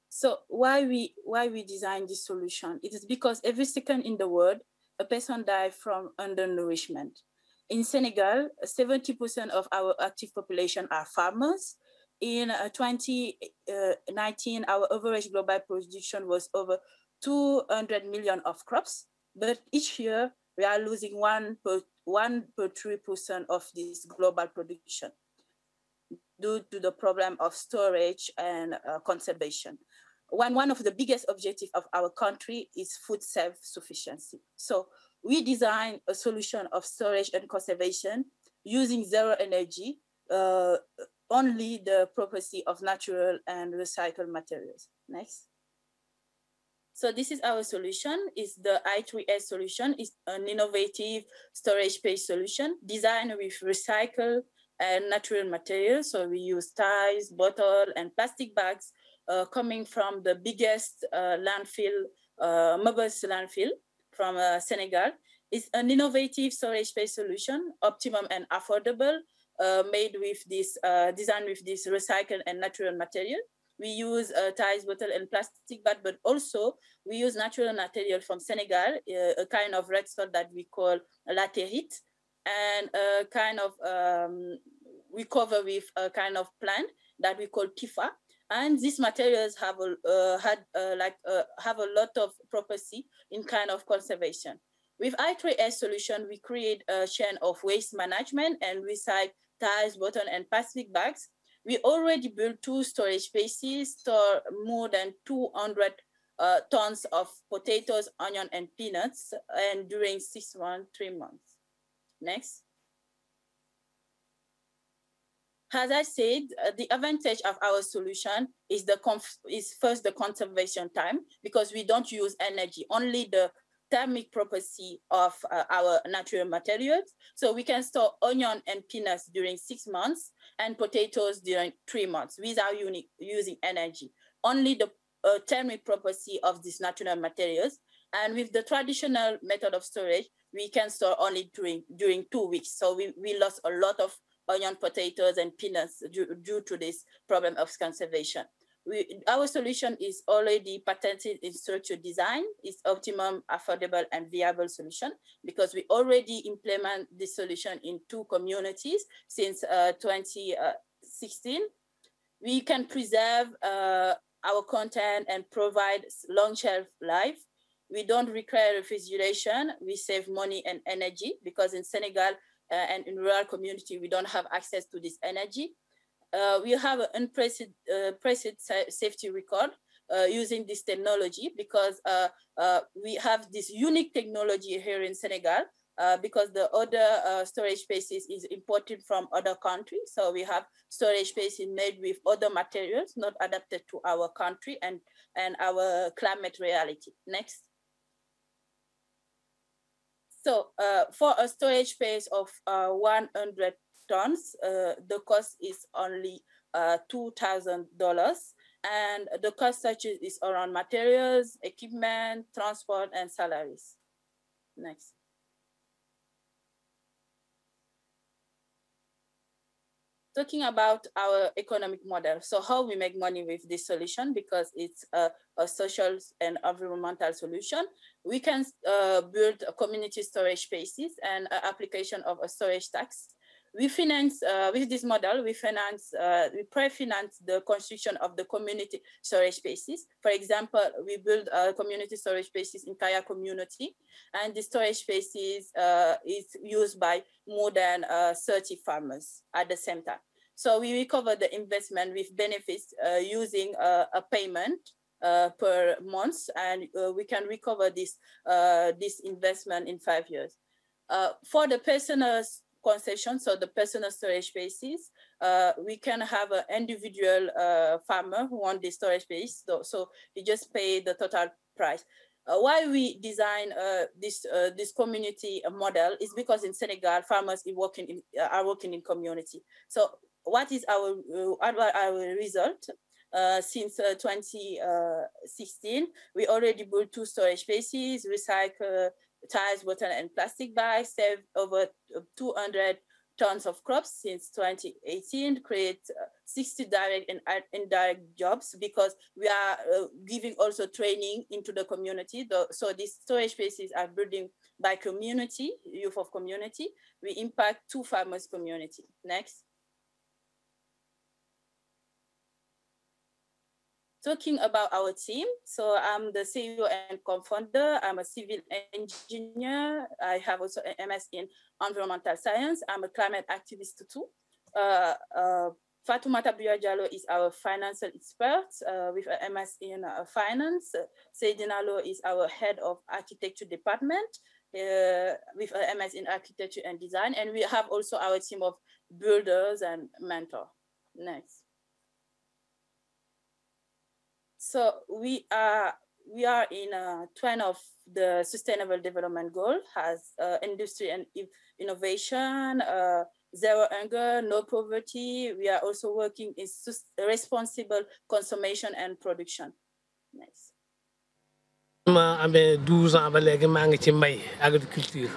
S7: So why we designed this solution? It is because every second in the world, a person dies from undernourishment. In Senegal, 70% of our active population are farmers. In 2019, our average global production was over 200 million of crops, but each year we are losing 1.3% of this global production due to the problem of storage and conservation. One of the biggest objectives of our country is food self-sufficiency. So we designed a solution of storage and conservation using zero energy, only the property of natural and recycled materials. Next. So this is our solution. Is the I3S solution. Is an innovative storage-based solution designed with recycled and natural materials. So we use ties, bottle, and plastic bags coming from the biggest landfill, Mobus landfill from Senegal. It's an innovative storage-based solution, optimum and affordable, made with this, designed with this recycled and natural material. We use ties, bottle, and plastic bag, but also we use natural material from Senegal, a kind of red salt that we call latérite, and a kind of, we cover with a kind of plant that we call tifa. And these materials have have a lot of property in kind of conservation. With I3S solution, we create a chain of waste management and recycle ties, bottle, and plastic bags. We already built 2 storage spaces, store more than 200 tons of potatoes, onion, and peanuts, and during 3 months. Next. As I said, the advantage of our solution is first the conservation time, because we don't use energy, only the thermic property of our natural materials. So we can store onion and peanuts during 6 months and potatoes during 3 months without using energy. Only the thermic property of these natural materials. And with the traditional method of storage, we can store only during 2 weeks. So we lost a lot of onion, potatoes, and peanuts due to this problem of conservation. Our solution is already patented in structure design. It's optimum, affordable, and viable solution because we already implement this solution in 2 communities since 2016. We can preserve our content and provide long shelf life. We don't require refrigeration. We save money and energy because in Senegal and in rural community, we don't have access to this energy. We have an unprecedented safety record using this technology because we have this unique technology here in Senegal. because the other storage spaces is imported from other countries. So we have storage spaces made with other materials not adapted to our country and our climate reality. Next. So for a storage space of 100 tons, the cost is only $2,000. And the cost such is around materials, equipment, transport, and salaries. Next. Talking about our economic model. So how we make money with this solution, because it's a social and environmental solution. We can build a community storage spaces and application of a storage tax. We finance, with this model, we pre-finance the construction of the community storage spaces. For example, we build community storage spaces in Kaya community, and the storage spaces is used by more than 30 farmers at the same time. So we recover the investment with benefits using a payment per month, and we can recover this investment in 5 years. For the personal concession, so the personal storage spaces, we can have an individual farmer who wants the storage space, so you just pay the total price. Why we design this community model is because in Senegal, farmers are working in community. So what is our result? Since 2016, we already built 2 storage spaces, recycle tires, bottle, and plastic bags, save over 200 tons of crops since 2018, create 60 direct and indirect jobs, because we are giving also training into the community. So these storage spaces are building by community, youth of community. We impact 2 farmers community. Next. Talking about our team, so I'm the CEO and co-founder. I'm a civil engineer. I have also an MS in environmental science. I'm a climate activist too. Fatoumata Biya-Diallo is our financial expert with an MS in finance. Seydina Lo is our head of architecture department with an MS in architecture and design. And we have also our team of builders and mentor. Next. So we are in 20 of the Sustainable Development Goal, has industry and innovation, zero hunger, no poverty. We are also working in responsible consumption and production. Next.
S8: ma amee 12 ans ba léegi maa ngi ci mbay agriculture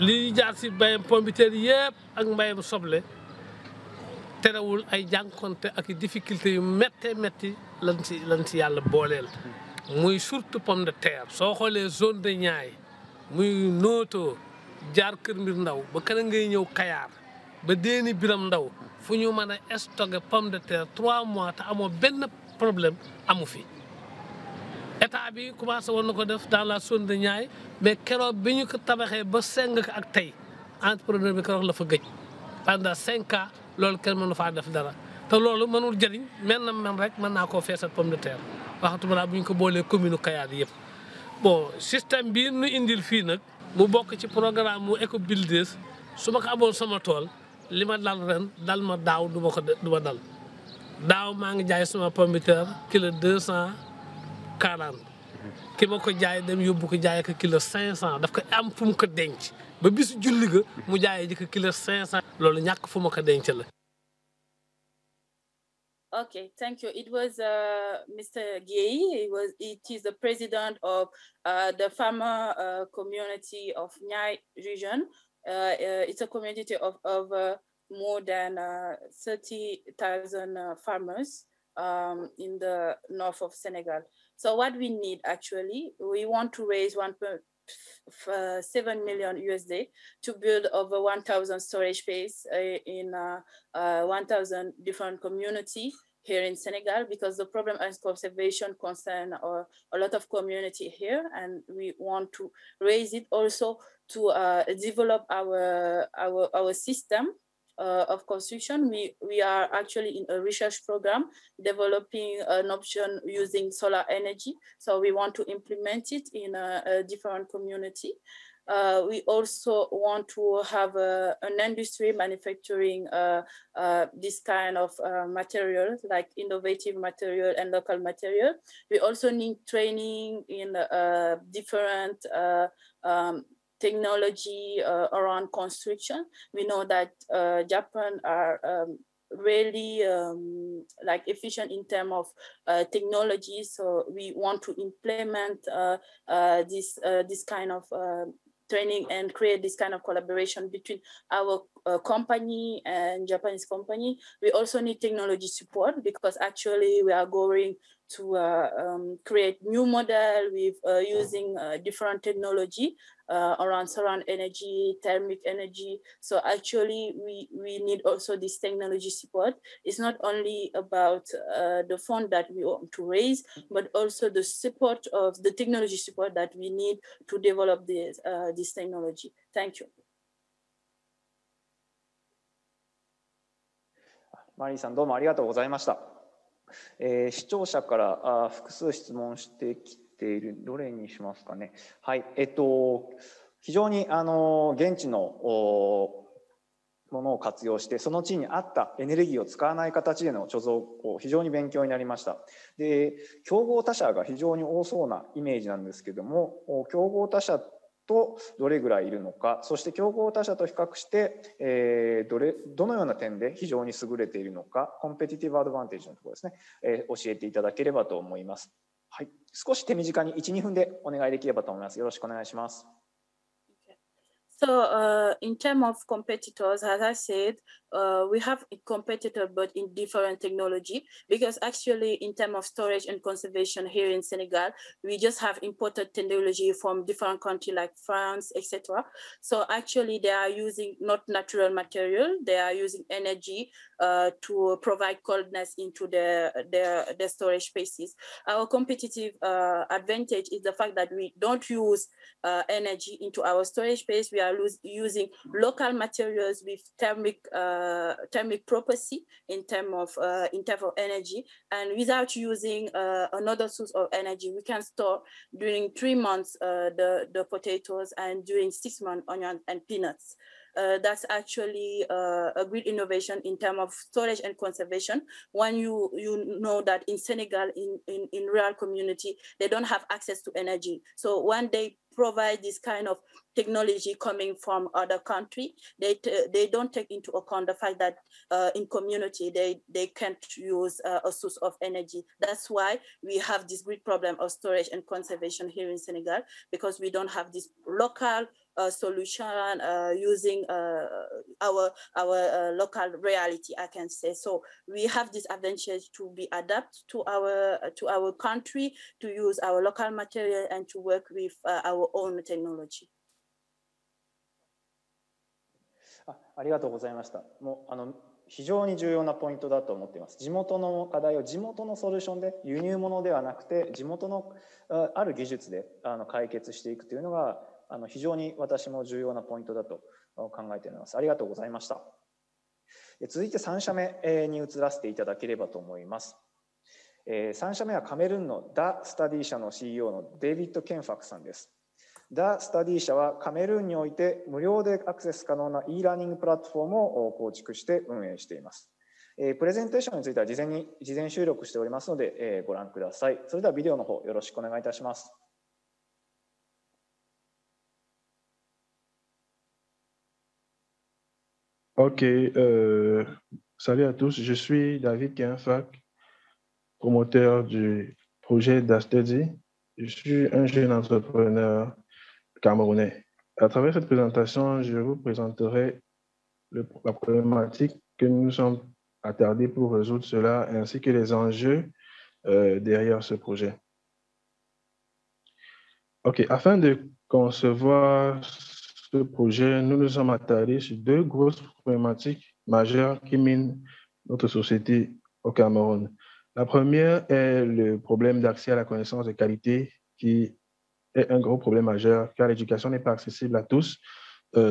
S8: li jaar si mbayam pompiteer yëpp ak mbayam soble terewul ay jànkonte ak difficulté yu metti lan ci yàlla booleel muy surtout pomme de terre soo xoolee zone de Niayes muy Noto jaar Kër Mbir Ndaw ba kër ngay ñëw Kayaar ba Déni Biram Ndaw fu ñu mën a stocké pomme de terre 3 mois te amoo benn problème amu fi. État bi commencé woon na ko def dans la zone de Niayes mais keroog bi ñu ko tabaxee ba seng ko ak tey entrepreneur bi keroog la fa gëj pendant 5 ans loolu kenn mënu faa def dara te loolu mënul jëriñ man rek mën naa koo feesal pomme de terre waxatuma laa bu ñu ko boolee commune Kayar yëpp. Bon système bii nu indil fii nag mu bokk ci programme mu Eco Builders su ma ko amoon sama tool li ma dal ren dal ma daaw du ma dal daaw maa ngi jaay sama pomme de terre kilo 240 ki ma ko jaay dem yóbbu ko jaay ko kilo 500 daf ko am fu mu ko denc ba bisu julli ga mu jaayee ji ko kilo 500 loolu ñàkk fu ma ko denc la.
S7: Okay, thank you. It was Mr. Guèye. It is the president of the farmer community of Niayes region. It's a community of more than 30,000 farmers in the north of Senegal. So what we need actually, we want to raise 1.7 million USD to build over 1,000 storage space in 1,000 different communities here in Senegal, because the problem is conservation concern a lot of community here, and we want to raise it also to develop our system of construction. We are actually in a research program developing an option using solar energy. So we want to implement it in a different community. We also want to have an industry manufacturing this kind of material, like innovative material and local material. We also need training in different technology around construction. We know that Japan are really like efficient in terms of technology, so we want to implement this kind of training and create this kind of collaboration between our company and Japanese company. We also need technology support because actually we are going to create new model with using different technology around surround energy, thermic energy. So actually we need also this technology support. It's not only about the fund that we want to raise, but also the support of the technology support that we need to develop this technology. Thank you.
S2: マリーさん、どうもありがとうございました。視聴者から複数質問してきている。どれにしますかね。はい、非常に現地のものを活用して、その地に合ったエネルギーを使わない形での貯蔵を非常に勉強になりました。で、競合他社が非常に多そうなイメージなんですけども、競合他社とどれぐらいいるのか、そして競合他社と比較して、どのような点で非常に優れているのか、コンペティティブアドバンテージのところですね、教えていただければと思います。はい、少し手短に1、2分でお願いできればと思います。よろしくお願いします。
S7: So in terms of competitors, as I said, we have a competitor, but in different technology, because actually in terms of storage and conservation here in Senegal, we just have imported technology from different countries like France, etc. So actually they are using not natural material, they are using energy to provide coldness into their storage spaces. Our competitive advantage is the fact that we don't use energy into our storage space. We are using local materials with thermic property in terms of energy, and without using another source of energy, we can store during 3 months the potatoes, and during 6 months onions and peanuts. That's actually a great innovation in terms of storage and conservation. When you know that in Senegal, in rural community, they don't have access to energy. So when they provide this kind of technology coming from other country, they don't take into account the fact that in community they can't use a source of energy. That's why we have this great problem of storage and conservation here in Senegal, because we don't have this local solution using our local reality, I can say. So we have this advantage to be adapted to our country, to use our local material and to work with our own technology.
S2: ありがとうございました。もう非常に重要なポイントだと思っています。地元の課題を地元のソリューションで、輸入物ではなくて地元のある技術で解決していくというのが非常に私も重要なポイントだと考えています。ありがとうございました。続いて3社目に移らせていただければと思います。3社目はカメルーンのダ・スタディ社の CEO のデイビッド・ケンファクさんです。ダ・スタディ社はカメルーンにおいて無料でアクセス可能な e ラーニングプラットフォームを構築して運営しています。プレゼンテーションについては事前収録しておりますので、ご覧ください。それではビデオの方よろしくお願いいたします。
S9: Ok, salut à tous, je suis David Kenfak, promoteur du projet d'Astedi. Je suis un jeune entrepreneur camerounais. À travers cette présentation, je vous présenterai la problématique que nous sommes attardés pour résoudre cela, ainsi que les enjeux derrière ce projet. Ok, afin de concevoir ce projet, nous nous sommes attardés sur 2 grosses problématiques majeures qui minent notre société au Cameroun. La première est le problème d'accès à la connaissance de qualité, qui est un gros problème majeur, car l'éducation n'est pas accessible à tous,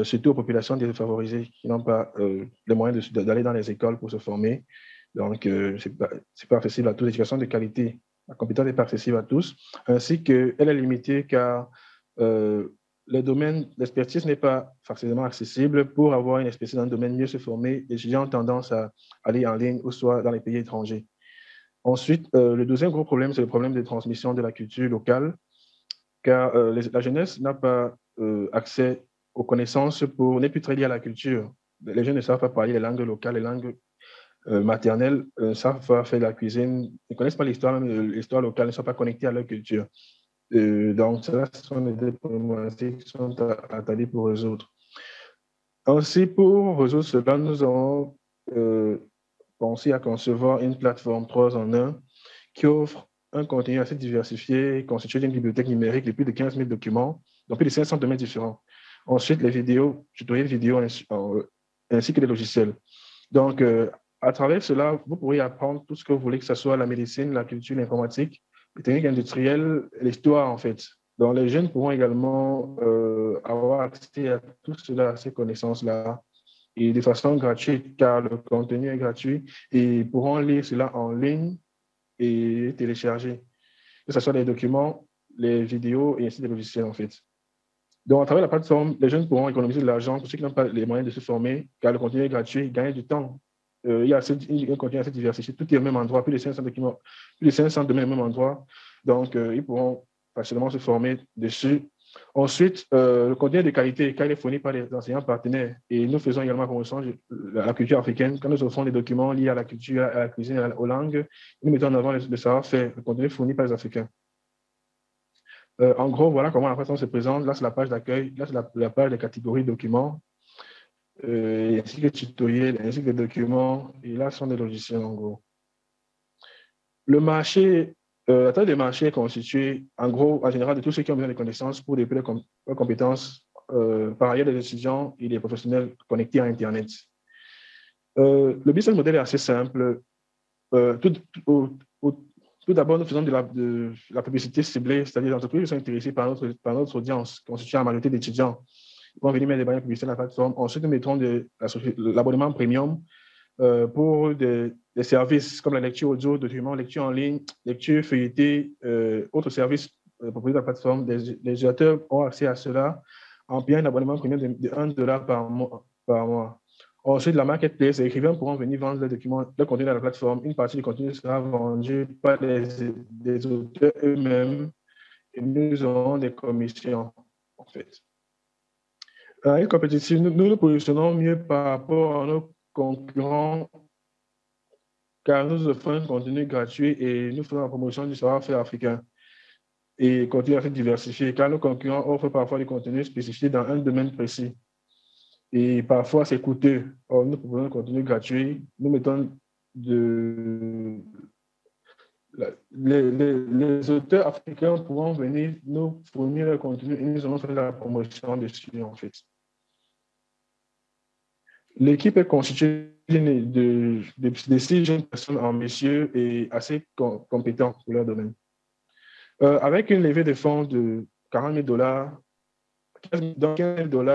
S9: surtout aux populations défavorisées qui n'ont pas les moyens d'aller dans les écoles pour se former. Donc, c'est pas accessible à tous. L'éducation de qualité, la compétence n'est pas accessible à tous, ainsi qu'elle est limitée car les domaines d'expertise n'est pas forcément accessible. Pour avoir une expertise dans un domaine, mieux se former, les étudiants ont tendance à aller en ligne ou soit dans les pays étrangers. Ensuite, le deuxième gros problème, c'est le problème de transmission de la culture locale, car la jeunesse n'a pas accès aux connaissances n'est plus très liée à la culture. Les jeunes ne savent pas parler les langues locales, les langues maternelles, ne savent pas faire de la cuisine, ne connaissent pas l'histoire locale, ne sont pas connectés à leur culture. Donc, ça, ce sont des problématiques qui sont attendées pour résoudre. Ainsi, pour résoudre cela, nous avons pensé à concevoir une plateforme 3 en 1 qui offre un contenu assez diversifié, constitué d'une bibliothèque numérique de plus de 15 000 documents, dans plus de 500 domaines différents. Ensuite, les vidéos, tutoriels vidéo ainsi que les logiciels. Donc, à travers cela, vous pourrez apprendre tout ce que vous voulez, que ce soit la médecine, la culture, l'informatique, les techniques industrielles, l'histoire, en fait. Donc, les jeunes pourront également avoir accès à tout cela, à ces connaissances-là, et de façon gratuite, car le contenu est gratuit, et ils pourront lire cela en ligne et télécharger, que ce soit les documents, les vidéos et ainsi des logiciels, en fait. Donc, à travers la plateforme, les jeunes pourront économiser de l'argent pour ceux qui n'ont pas les moyens de se former, car le contenu est gratuit, gagner du temps. Il y a un contenu assez diversifié, tout est au même endroit, plus de 500 documents, plus de 500 domaines au même endroit. Donc, ils pourront facilement se former dessus. Ensuite, le contenu est de qualité, car il est fourni par les enseignants partenaires. Et nous faisons également promotion de la culture africaine. Quand nous offrons des documents liés à la culture, à la cuisine, aux langues, nous mettons en avant le savoir-faire, le contenu fourni par les Africains. En gros, voilà comment la plateforme se présente. Là, c'est la page d'accueil. Là, c'est la page des catégories documents, ainsi que tutoriels, ainsi que documents. Et là, ce sont des logiciels, en gros. Le marché, la taille des marchés est constituée, en gros, en général, de tous ceux qui ont besoin de connaissances pour développer leurs compétences, par ailleurs des étudiants et des professionnels connectés à Internet. Le business model est assez simple. Tout d'abord, nous faisons de la publicité ciblée, c'est-à-dire les entreprises qui sont intéressées par notre audience, constituée en majorité d'étudiants. Ils vont venir mettre des bannières publicitaires sur la plateforme. Ensuite, nous mettrons l'abonnement premium pour des services comme la lecture audio, documents, lecture en ligne, lecture feuilletée, autres services proposés par la plateforme. Les utilisateurs ont accès à cela en payant un abonnement premium de $1 par mois. Ensuite, la marketplace, les écrivains pourront venir vendre leurs documents, leur contenu dans la plateforme. Une partie du contenu sera vendue par les auteurs eux-mêmes et nous aurons des commissions, en fait. Une compétition, nous nous positionnons mieux par rapport à nos concurrents car nous offrons un contenu gratuit et nous faisons la promotion du savoir-faire africain et contenu assez diversifié car nos concurrents offrent parfois des contenus spécifiés dans un domaine précis. Et parfois, c'est coûteux. Or, nous proposons un contenu gratuit. Nous mettons les auteurs africains pourront venir nous fournir le contenu et nous allons faire la promotion dessus, en fait. L'équipe est constituée de 6 jeunes personnes ambitieuses et assez compétentes pour leur domaine. Avec une levée de fonds de $40 000, donc $15 000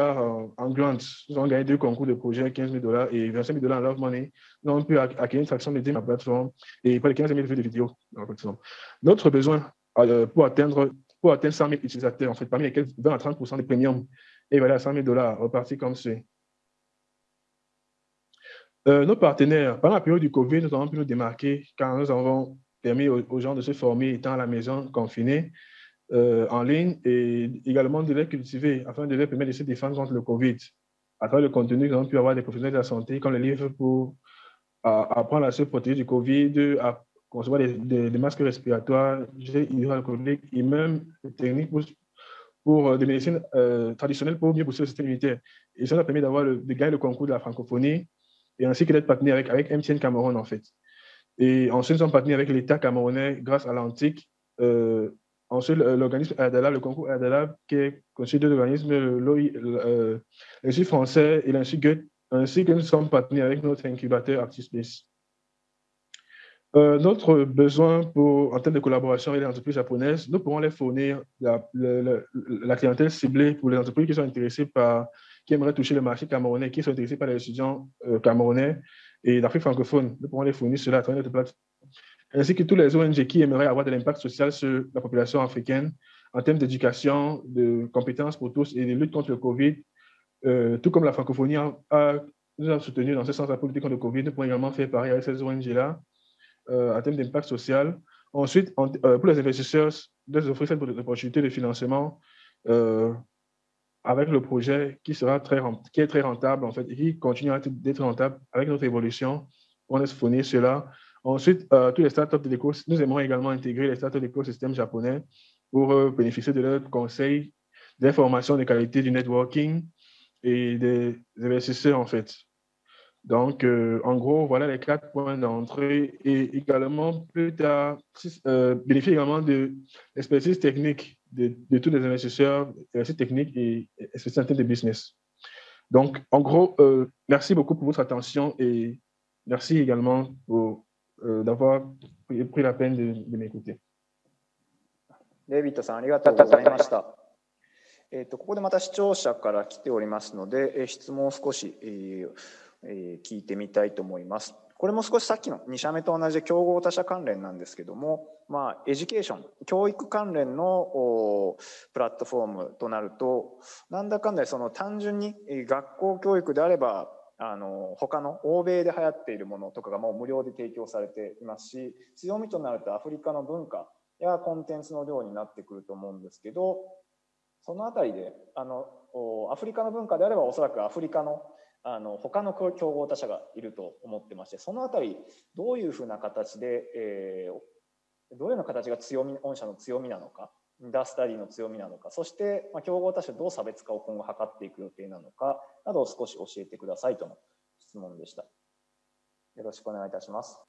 S9: en grants. Nous avons gagné 2 concours de projet, $15 000 et $25 000 en love money. Nous avons pu acquérir une fraction de la plateforme et près de 15 000 vues de vidéos dans la plateforme. Notre besoin pour atteindre 100 000 utilisateurs, en fait, parmi lesquels 20 à 30% des premiums est évalué à $100 000, reparti comme c'est. Nos partenaires, pendant la période du Covid, nous avons pu nous démarquer car nous avons permis aux gens de se former étant à la maison, confinés, en ligne et également de les cultiver afin de les permettre de se défendre contre le Covid. À travers le contenu, nous avons pu avoir des professionnels de la santé comme les livres pour apprendre à se protéger du Covid, à concevoir des masques respiratoires, gel hydroalcoolique et même des techniques pour des médecines traditionnelles pour mieux booster le système immunitaire. Et ça nous a permis de gagner le concours de la francophonie et ainsi que d'être partenaire avec MTN Cameroun, en fait. Et ensuite, nous sommes partenaires avec l'État camerounais grâce à l'Antique. Ensuite, l'organisme Erdalab, le concours Erdalab, qui est constitué de l'organisme l'Institut français et l'Institut Goethe, ainsi que nous sommes partenaires avec notre incubateur ActiSpace. Notre besoin en termes de collaboration avec les entreprises japonaises, nous pourrons les fournir la clientèle ciblée pour les entreprises qui sont intéressées qui aimeraient toucher le marché camerounais, qui sont intéressés par les étudiants camerounais et d'Afrique francophone. Nous pourrons les fournir cela à travers notre plateforme. Ainsi que tous les ONG qui aimeraient avoir de l'impact social sur la population africaine en termes d'éducation, de compétences pour tous et de lutte contre le Covid, tout comme la francophonie nous a soutenus dans ce sens la politique contre le Covid, nous pouvons également faire pareil avec ces ONG-là en termes d'impact social. Ensuite, pour les investisseurs, de nous offrir cette opportunité de financement avec le projet qui est très rentable en fait et qui continue d'être rentable avec notre évolution. On a fourni cela. Ensuite, tous les startups de l'écosystème, nous aimerions également intégrer les startups de l'écosystème japonais pour bénéficier de leurs conseils, des formations de qualité, du networking et des investisseurs en fait. Donc, en gros, voilà les 4 points d'entrée et également plus tard, bénéficier également de l'expertise technique de tous les investisseurs, expertise technique et expertise en termes de business. Donc, en gros, merci beaucoup pour votre attention et merci également d'avoir pris la peine de m'écouter.
S2: デイビッドさん、ありがとうございました。ここでまた視聴者から来ておりますので、質問を少し、聞いてみたいと思います。これも少しさっきの2社目と同じ競合他社関連なんですけども、エデュケーション、教育関連のプラットフォームとなると、なんだかんだその単純に学校教育であれば、他の欧米で流行っているものとかがもう無料で提供されていますし、強みとなるとアフリカの文化やコンテンツの量になってくると思うんですけど、そのあたりでアフリカの文化であればおそらくアフリカの他の競合他社がいると思ってまして、そのあたりどういうふうな形で、どういうような形が御社の強みなのか、ダスタディの強みなのか、そして、競合他社どう差別化を今後図っていく予定なのかなどを少し教えてくださいとの質問でした。よろしくお願いいたします。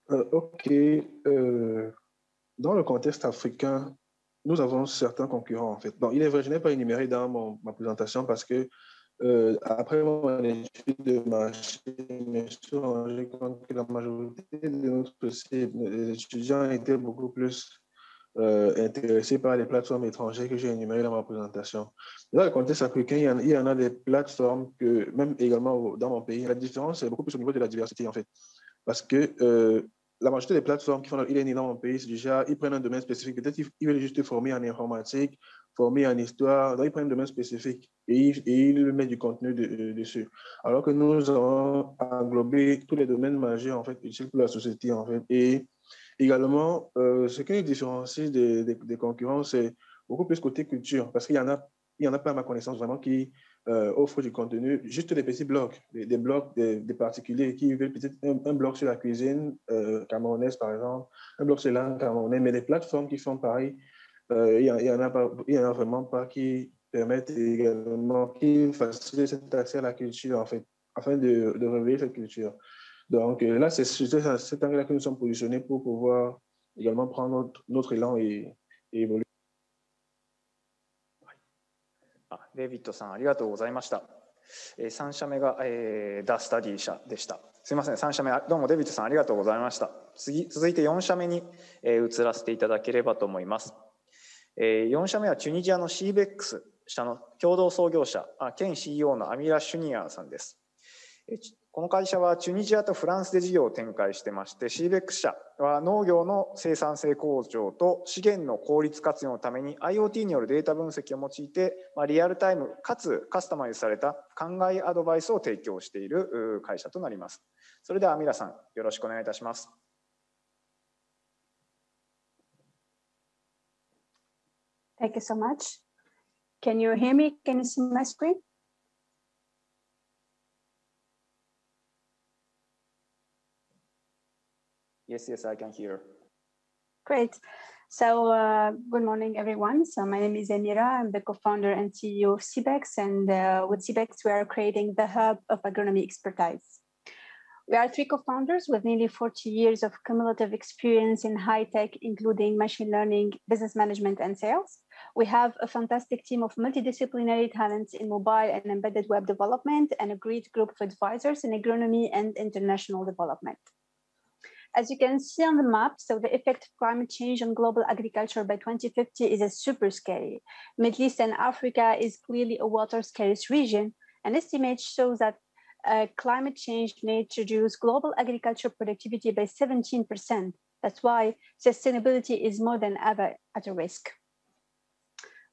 S9: OK. Dans le contexte africain, nous avons certains concurrents en fait. Bon, il est vrai, je n'ai pas énuméré dans ma présentation parce que après mon étude de marché, je me suis rendu compte que la majorité de notre cible, les étudiants étaient beaucoup plus intéressés par les plateformes étrangères que j'ai énumérées dans ma présentation. Dans le contexte africain, il y en a des plateformes que, même également dans mon pays, la différence est beaucoup plus au niveau de la diversité en fait. Parce que la majorité des plateformes qui font leur e-learning dans mon pays, c'est déjà, ils prennent un domaine spécifique. Peut-être qu'ils veulent juste former en informatique, former en histoire. Donc, ils prennent un domaine spécifique et ils mettent du contenu dessus. Alors que nous avons englobé tous les domaines majeurs, en fait, utiles pour la société, en fait. Et également, ce qui nous différencie des concurrents, c'est beaucoup plus côté culture. Parce qu'il y en a pas à ma connaissance vraiment qui offrent du contenu, juste des petits blogs, des blogs des particuliers qui veulent peut-être un blog sur la cuisine camerounaise, par exemple, un blog sur la langue camerounaise, mais des plateformes qui font pareil, il y en a vraiment pas qui permettent également, qui facilitent cet accès à la culture, en fait, afin de révéler cette culture. Donc là, c'est cet angle-là que nous sommes positionnés pour pouvoir également prendre notre élan et évoluer.
S2: デイビッドさん、ありがとうございました。3社目が、ダスタディ社でした。すみません、3社目、どうもデイビッドさんありがとうございました。続いて4社目に、移らせていただければと思います。4社目はチュニジアの CBEX 社の共同創業者、兼 CEO のアミラ・シュニアーさんです。この会社はチュニジアとフランスで事業を展開してまして、CBEX 社は農業の生産性向上と資源の効率活用のために IoT によるデータ分析を用いて、リアルタイムかつカスタマイズされた考えアドバイスを提供している会社となります。それではアミラさん、よろしくお願いいたします。
S10: Thank you so much. Can you hear me? Can you see my screen?
S2: Yes, I can hear.
S10: Great. So good morning, everyone. So my name is Amira. I'm the co-founder and CEO of CBEX. And with CBEX, we are creating the hub of agronomy expertise. We are 3 co-founders with nearly 40 years of cumulative experience in high tech, including machine learning, business management, and sales. We have a fantastic team of multidisciplinary talents in mobile and embedded web development, and a great group of advisors in agronomy and international development. As you can see on the map, so the effect of climate change on global agriculture by 2050 is super scary. Middle East and Africa is clearly a water scarce region, and estimates show that climate change may reduce global agriculture productivity by 17%, That's why sustainability is more than ever at a risk.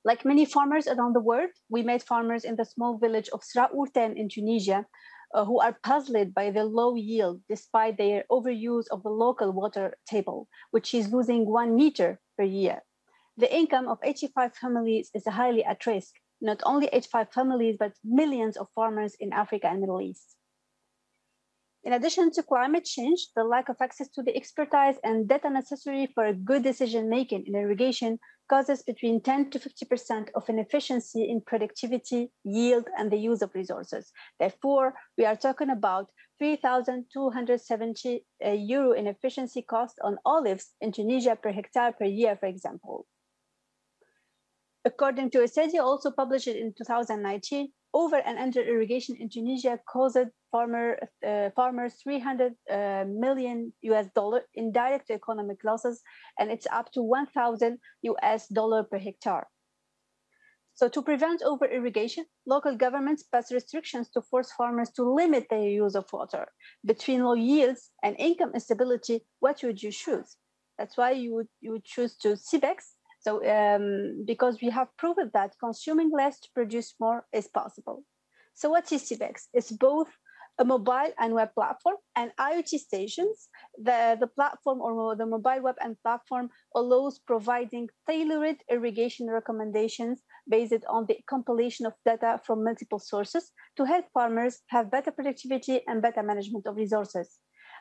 S10: Like many farmers around the world, we met farmers in the small village of Sraourten in Tunisia who are puzzled by the low yield despite their overuse of the local water table, which is losing 1 meter per year. The income of 85 families is highly at risk, not only 85 families, but millions of farmers in Africa and Middle East. In addition to climate change, the lack of access to the expertise and data necessary for a good decision-making in irrigation causes between 10 to 50% of inefficiency in productivity, yield, and the use of resources. Therefore, we are talking about 3,270 euro in efficiency cost on olives in Tunisia per hectare per year, for example. According to a study also published in 2019, over and under irrigation in Tunisia caused farmers 300 million US dollar in direct economic losses, and it's up to 1,000 US dollar per hectare. So to prevent over irrigation, local governments pass restrictions to force farmers to limit their use of water. Between low yields and income instability, what would you choose? That's why you would choose to CBEX. So because we have proven that consuming less to produce more is possible. So what is CBEX? It's both a mobile and web platform and IoT stations. The platform or the mobile web and platform allows providing tailored irrigation recommendations based on the compilation of data from multiple sources to help farmers have better productivity and better management of resources.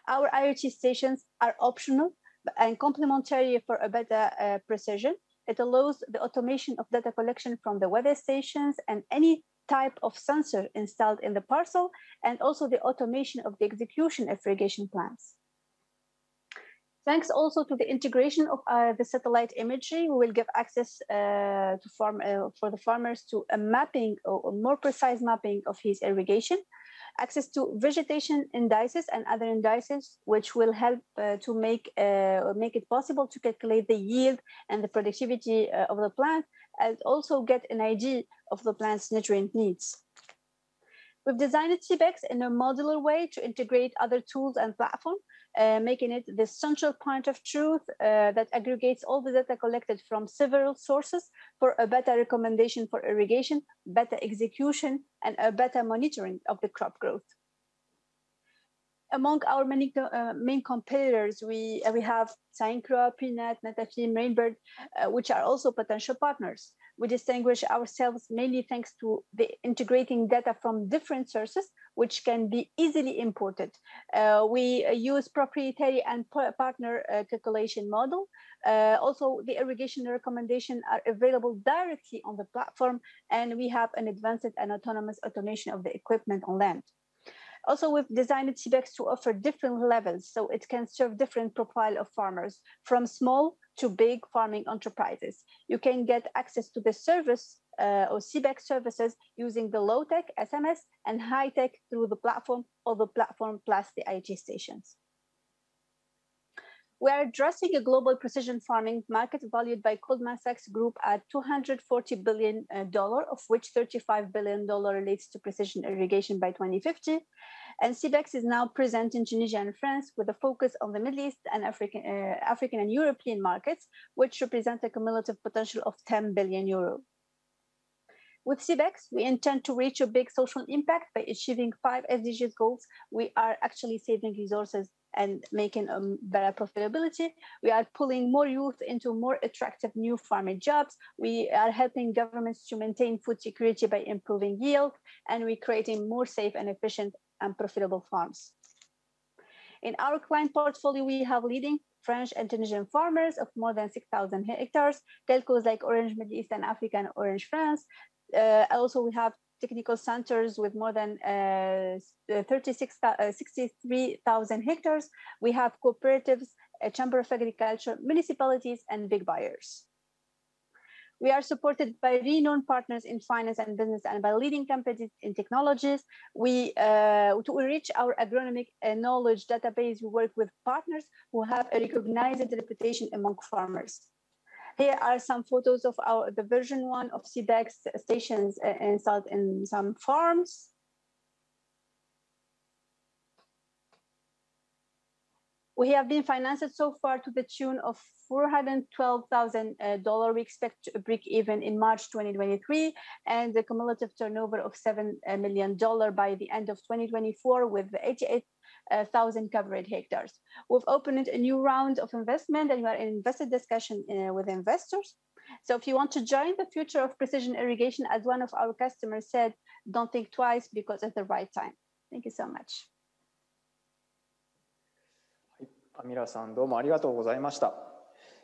S10: Our IoT stations are optional and complementary for a better precision. It allows the automation of data collection from the weather stations and any type of sensor installed in the parcel, and also the automation of the execution of irrigation plans. Thanks also to the integration of the satellite imagery, we will give access for the farmers to a mapping or more precise mapping of his irrigation, access to vegetation indices and other indices, which will help to make it possible to calculate the yield and the productivity of the plant, and also get an idea of the plant's nutrient needs. We've designed CBEX in a modular way to integrate other tools and platforms, making it the central point of truth that aggregates all the data collected from several sources for a better recommendation for irrigation, better execution, and a better monitoring of the crop growth. Among our many main competitors, we have Syncro, Peanut, Netafim, Rainbird, which are also potential partners. We distinguish ourselves mainly thanks to the integrating data from different sources, which can be easily imported. We use proprietary and partner calculation model. Also, the irrigation recommendation are available directly on the platform, and we have an advanced and autonomous automation of the equipment on land. Also, we've designed CBEX to offer different levels, so it can serve different profile of farmers, from small to big farming enterprises. You can get access to the service or CBEX services using the low-tech SMS and high-tech through the platform or the platform plus the IoT stations. We are addressing a global precision farming market valued by Goldman Sachs Group at $240 billion, of which $35 billion relates to precision irrigation by 2050. And CBEX is now present in Tunisia and France with a focus on the Middle East and African and European markets, which represent a cumulative potential of 10 billion euro. With CBEX, we intend to reach a big social impact by achieving 5 SDGs goals. We are actually saving resources and making better profitability. We are pulling more youth into more attractive new farming jobs. We are helping governments to maintain food security by improving yield, and we're creating more safe and efficient and profitable farms. In our client portfolio, we have leading French and Tunisian farmers of more than 6,000 hectares, telcos like Orange Middle East and Africa and Orange France. Also, we have technical centers with more than 63,000 hectares. We have cooperatives, a chamber of agriculture, municipalities, and big buyers. We are supported by renowned partners in finance and business and by leading companies in technologies. To enrich our agronomic knowledge database, we work with partners who have a recognized reputation among farmers. Here are some photos of the version 1 of CBEX stations installed in some farms. We have been financed so far to the tune of $412,000. We expect to break even in March 2023 and a cumulative turnover of $7 million by the end of 2024 with 88,000 covered hectares. We've opened a new round of investment and we are in investor discussion with investors. So if you want to join the future of precision irrigation, as one of our customers said, don't think twice because it's the right time. Thank you so much.
S2: アミラさん、どうもありがとうございました。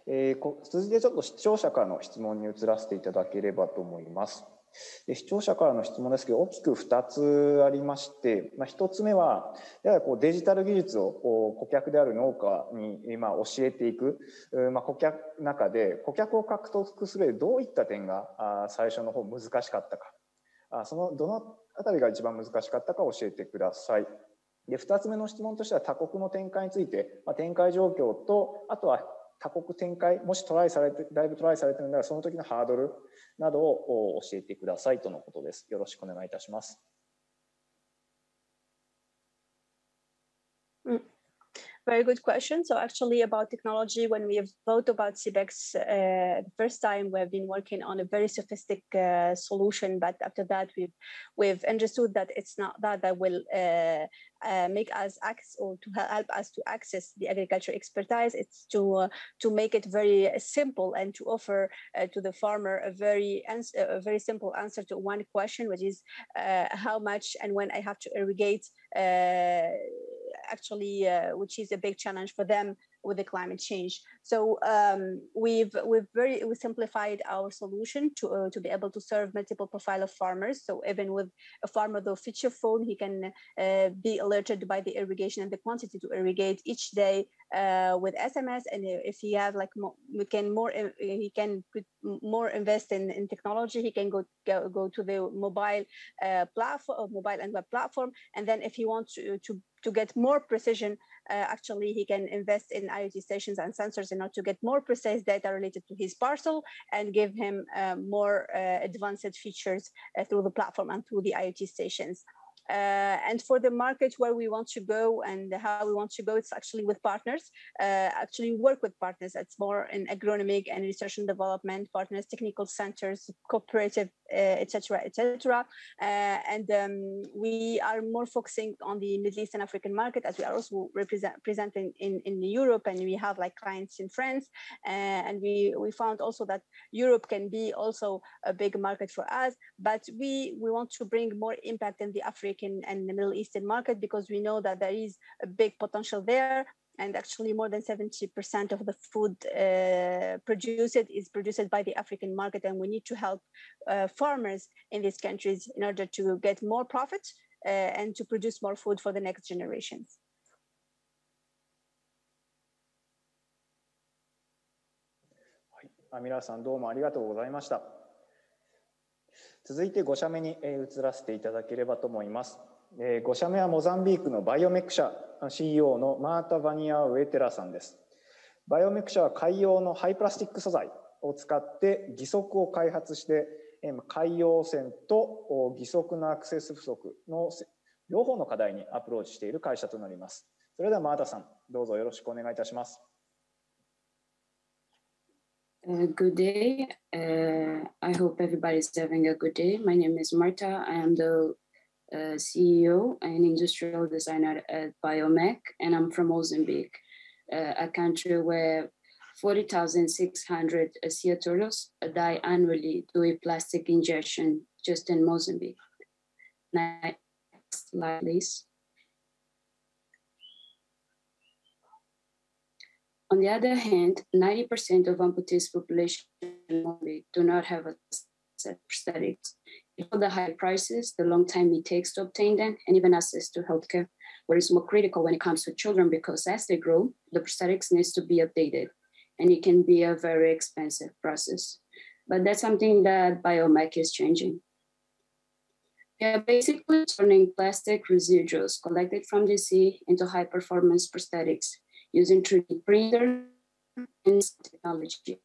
S2: 続いてちょっと視聴者からの質問に移らせていただければと思います。視聴者からの質問ですけど、大きく2つありまして、1つ目は、やはりデジタル技術を顧客である農家に教えていく、中で顧客を獲得する上でどういった点が最初の方難しかったか、どのあたりが一番難しかったか教えてください。で、2つ目の質問としては他国の展開について、展開状況と、あとは他国展開、もしだいぶトライされているならその時のハードルなどを教えてくださいとのことです。よろしくお願いいたします。
S10: Very good question. So actually about technology, when we have thought about CBEX the first time, we have been working on a very sophisticated solution. But after that, we've understood that it's not that will make us access or to help us to access the agriculture expertise. It's to make it very simple and to offer to the farmer a very simple answer to one question, which is how much and when I have to irrigate. Which is a big challenge for them with the climate change. So we simplified our solution to be able to serve multiple profile of farmers. So even with a farmer with a feature phone, he can be alerted by the irrigation and the quantity to irrigate each day with SMS. And if he have he can put more invest in technology. He can go to the mobile platform, mobile and web platform. And then if he wants to get more precision, actually he can invest in IoT stations and sensors in order to get more precise data related to his parcel and give him more advanced features through the platform and through the IoT stations. And for the market where we want to go and how we want to go, it's actually with partners, actually work with partners. It's more in agronomic and research and development partners, technical centers, cooperative, etc., etc. And we are more focusing on the Middle East and African market, as we are also presenting in Europe, and we have clients in France. And we found also that Europe can be also a big market for us, but we want to bring more impact in the African and the Middle Eastern market because we know that there is a big potential there. And actually more than 70% of the food produced is produced by the African market. And we need to help farmers in these countries in order to get more profit and to produce more food for the next generations.
S2: アミラさん、どうもありがとうございました。続いて5社目に移らせていただければと思います。5社目はモザンビークのバイオメック社 CEO のマータ・バニア・ウエテラさんです。バイオメック社は海洋のハイプラスチック素材を使って義足を開発して海洋汚染と義足のアクセス不足の両方の課題にアプローチしている会社となります。それではマータさん、どうぞよろしくお願いいたします。
S11: Good day. I hope everybody's having a good day. My name is Marta. I am the CEO and industrial designer at Biomech, and I'm from Mozambique, a country where 40,600 sea turtles die annually due to plastic ingestion just in Mozambique. Next slide, please. On the other hand, 90% of amputees population do not have a set of prosthetics. For the high prices, the long time it takes to obtain them, and even access to healthcare, what is more critical when it comes to children, because as they grow, the prosthetics needs to be updated, and it can be a very expensive process. But that's something that Biomech is changing. We are basically turning plastic residuals collected from the sea into high-performance prosthetics using 3D printer and technology.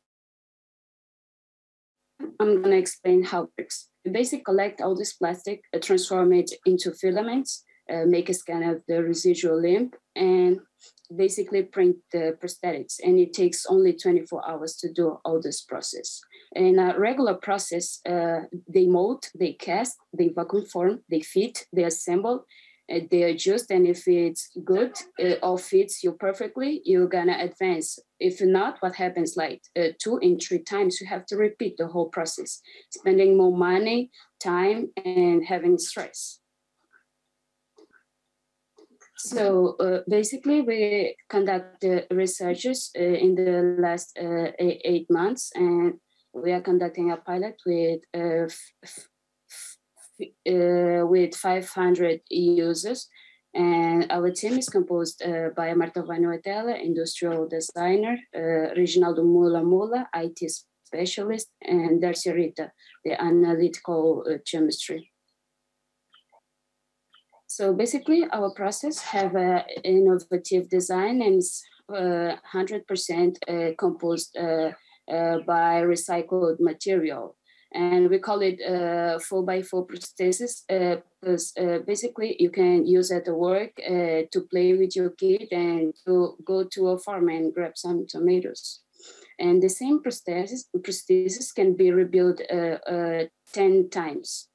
S11: I'm going to explain how it works. We basically collect all this plastic, transform it into filaments, make a scan of the residual limb, and basically print the prosthetics, and it takes only 24 hours to do all this process. In a regular process, they mold, they cast, they vacuum form, they fit, they assemble, they adjust, and if it's good, it all fits you perfectly, you're gonna advance. If not, what happens, like 2 and 3 times, you have to repeat the whole process, spending more money, time, and having stress. So basically, we conduct researches in the last 8 months, and we are conducting a pilot with 500 users. And our team is composed by Marta Vanuatella, industrial designer, Reginaldo Mula, IT specialist, and Darcy Rita, the analytical chemistry. So basically, our process have an innovative design and is 100% composed by recycled material. And we call it 4x4 prosthesis because basically you can use it at work to play with your kid and to go to a farm and grab some tomatoes. And the same prosthesis can be rebuilt 10 times.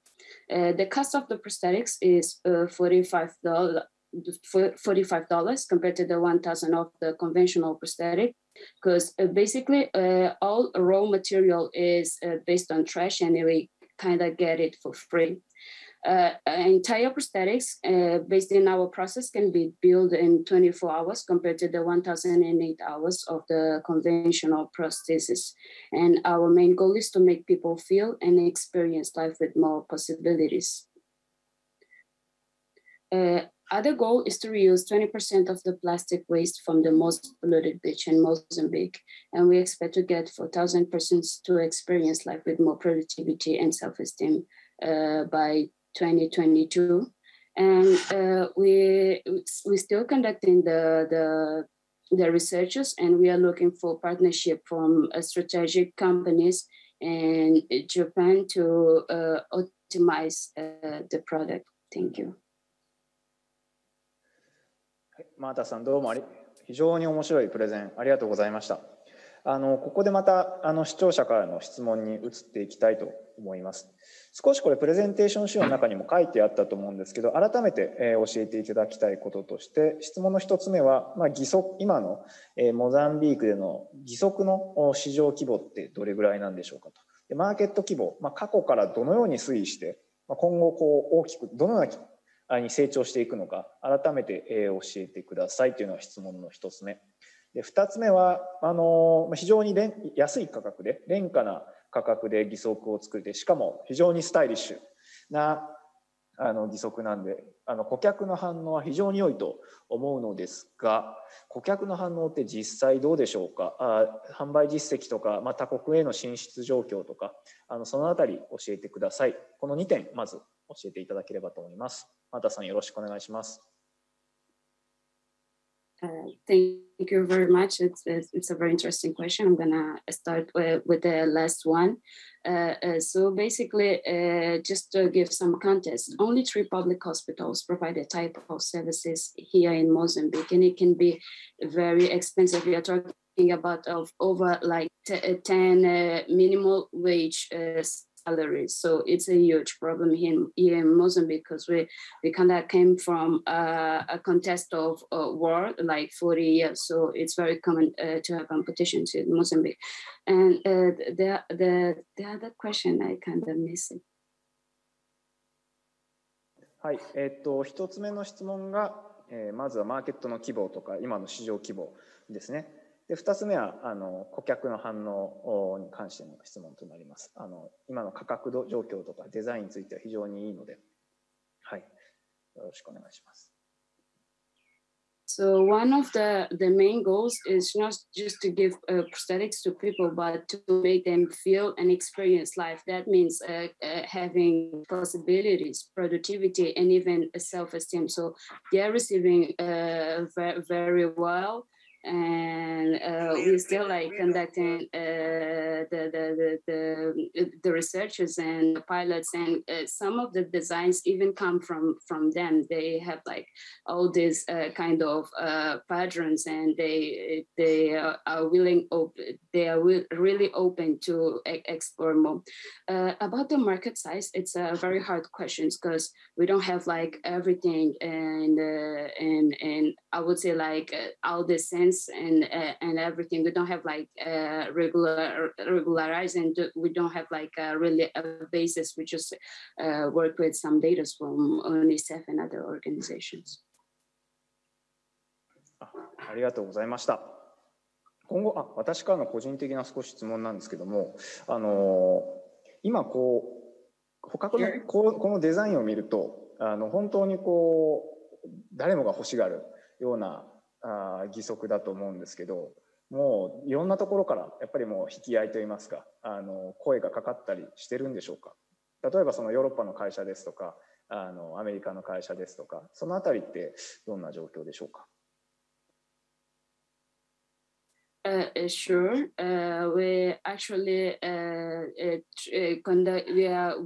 S11: The cost of the prosthetics is $45 compared to the $1,000 of the conventional prosthetic, because basically all raw material is based on trash, and we kind of get it for free. Entire prosthetics based in our process can be built in 24 hours compared to the 1,008 hours of the conventional prosthesis. And our main goal is to make people feel and experience life with more possibilities. Other goal is to reuse 20% of the plastic waste from the most polluted beach in Mozambique. And we expect to get 4,000 persons to experience life with more productivity and self-esteem by 2022. And we're still conducting the researches, and we are looking for partnership from strategic companies in Japan to optimize the product. Thank you.
S2: マータさん、どうも非常に面白いプレゼンありがとうございました。ここでまた視聴者からの質問に移っていきたいと思います。少しこれプレゼンテーション資料の中にも書いてあったと思うんですけど、改めて教えていただきたいこととして、質問の一つ目は、義足、今のモザンビークでの義足の市場規模ってどれぐらいなんでしょうかと。でマーケット規模、過去からどのように推移して、今後大きくどのように成長していくのか、改めて教えてくださいというのが質問の一つ目。で2つ目は非常に安い価格で廉価な価格で義足を作って、しかも非常にスタイリッシュな義足なんで、顧客の反応は非常に良いと思うのですが、顧客の反応って実際どうでしょうか。販売実績とか、他国への進出状況とか、そのあたり教えてください。この2点まず教えていただければと思います。マータさん、よろしくお願いします。
S11: Thank you very much. It's a very interesting question. I'm gonna start with the last one. So basically, just to give some context, only 3 public hospitals provide a type of services here in Mozambique, and it can be very expensive. We are talking about over like 10 minimum wage salaries. So it's a huge problem here in Mozambique, because we kind of came from a contest of war like 40 years. So it's very common to have competitions in Mozambique. And the other question, I kind of missed it.
S2: はい、一つ目の質問が、まずはマーケットの規模とか今の市場規模ですね。で2つ目は顧客の反応に関しての質問となります。今の価格状況とかデザインについては非常にいいので、はい、よろしくお願いします。
S11: So one of the main goals is not just to give prosthetics to people, but to make them feel and experience life. That means having possibilities, productivity, and even self-esteem. So they are receiving very, very well. and we're still like conducting the researches and the pilots, and some of the designs even come from them. They have like all these kind of patterns, and they are willing, really open to explore more. About the market size, it's a very hard question because we don't have like everything, and I would say like all the sense and everything. We don't have like regularized, and we don't have like really a basis. We just work with some data from UNICEF and other organizations.
S2: ありがとうございました。今後、私からの個人的な少し質問なんですけども、今こう他のこのデザインを見ると、本当にこう誰もが欲しがるような義足だと思うんですけど、もういろんなところからやっぱりもう引き合いといいますか、声がかかったりしてるんでしょうか。例えばそのヨーロッパの会社ですとか、アメリカの会社ですとか、そのあたりってどんな状況でしょうか。
S11: Sure. We actually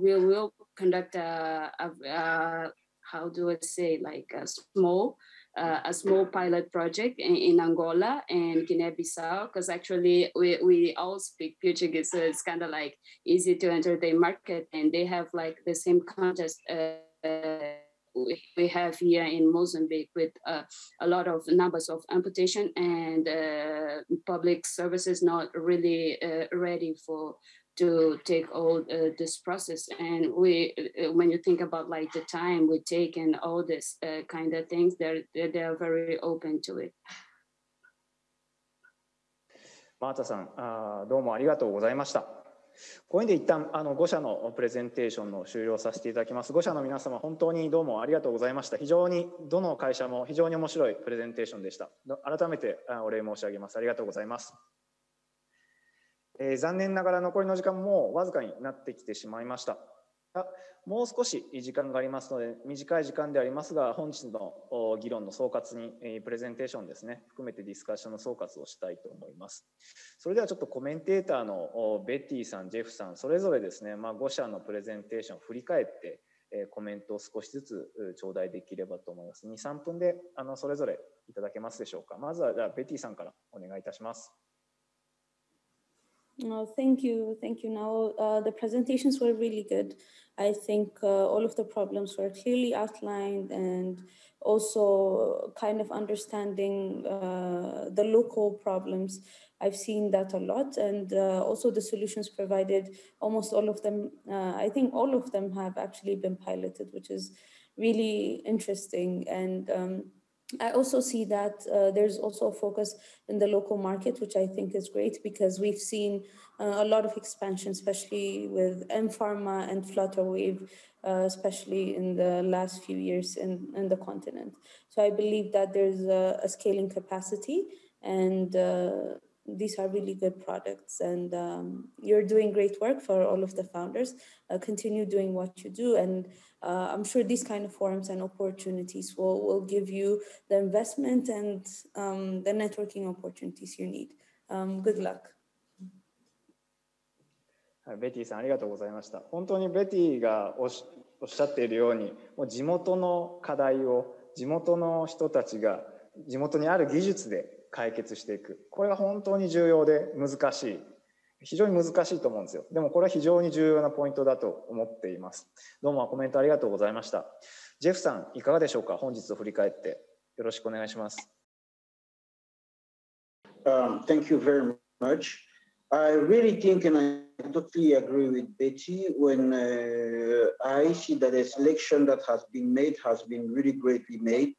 S11: we will conduct how do I say, like a small pilot project in Angola and Guinea-Bissau, because actually we all speak Portuguese, so it's kind of like easy to enter the market, and they have like the same contest we have here in Mozambique with a lot of numbers of amputation, and public services not really ready to take all this process. And when you think about like the time we take and all this kind of things, they're very open to it.
S2: マータさん、どうもありがとうございました。こういうので一旦5社のプレゼンテーションの終了させていただきます。5社の皆様、本当にどうもありがとうございました。非常にどの会社も非常に面白いプレゼンテーションでした。改めてお礼申し上げます。ありがとうございます。残念ながら残りの時間もわずかになってきてしまいました。もう少し時間がありますので、短い時間でありますが、本日の議論の総括にプレゼンテーションですね、含めてディスカッションの総括をしたいと思います。それではちょっとコメンテーターのベティさん、ジェフさん、それぞれですね、5社のプレゼンテーションを振り返ってコメントを少しずつ頂戴できればと思います。2、3分でそれぞれいただけますでしょうか。まずはじゃあベティさんからお願いいたします。
S4: No, thank you. Thank you. Now, the presentations were really good. I think all of the problems were clearly outlined, and also kind of understanding the local problems. I've seen that a lot, and also the solutions provided, almost all of them, I think all of them have actually been piloted, which is really interesting. And I also see that there's also a focus in the local market, which I think is great, because we've seen a lot of expansion, especially with M-Pharma and Flutterwave, especially in the last few years in the continent. So I believe that there's a scaling capacity, and these are really good products. And you're doing great work for all of the founders. Continue doing what you do, and I'm sure these kind of forums and opportunities will give you the investment and the networking opportunities you need. Good luck.
S2: ベティさんありがとうございました。本当にベティがおっしゃっているように、もう地元の課題を地元の人たちが地元にある技術で解決していく。これが本当に重要で難しい。非常に難しいと思うんですよ。でもこれは非常に重要なポイントだと思っています。どうもコメントありがとうございました。ジェフさんいかがでしょうか。本日を振り返ってよろしくお願いします。
S5: Thank you very much. I really think, and I totally agree with Betty, when I see that the selection that has been made has been really greatly made.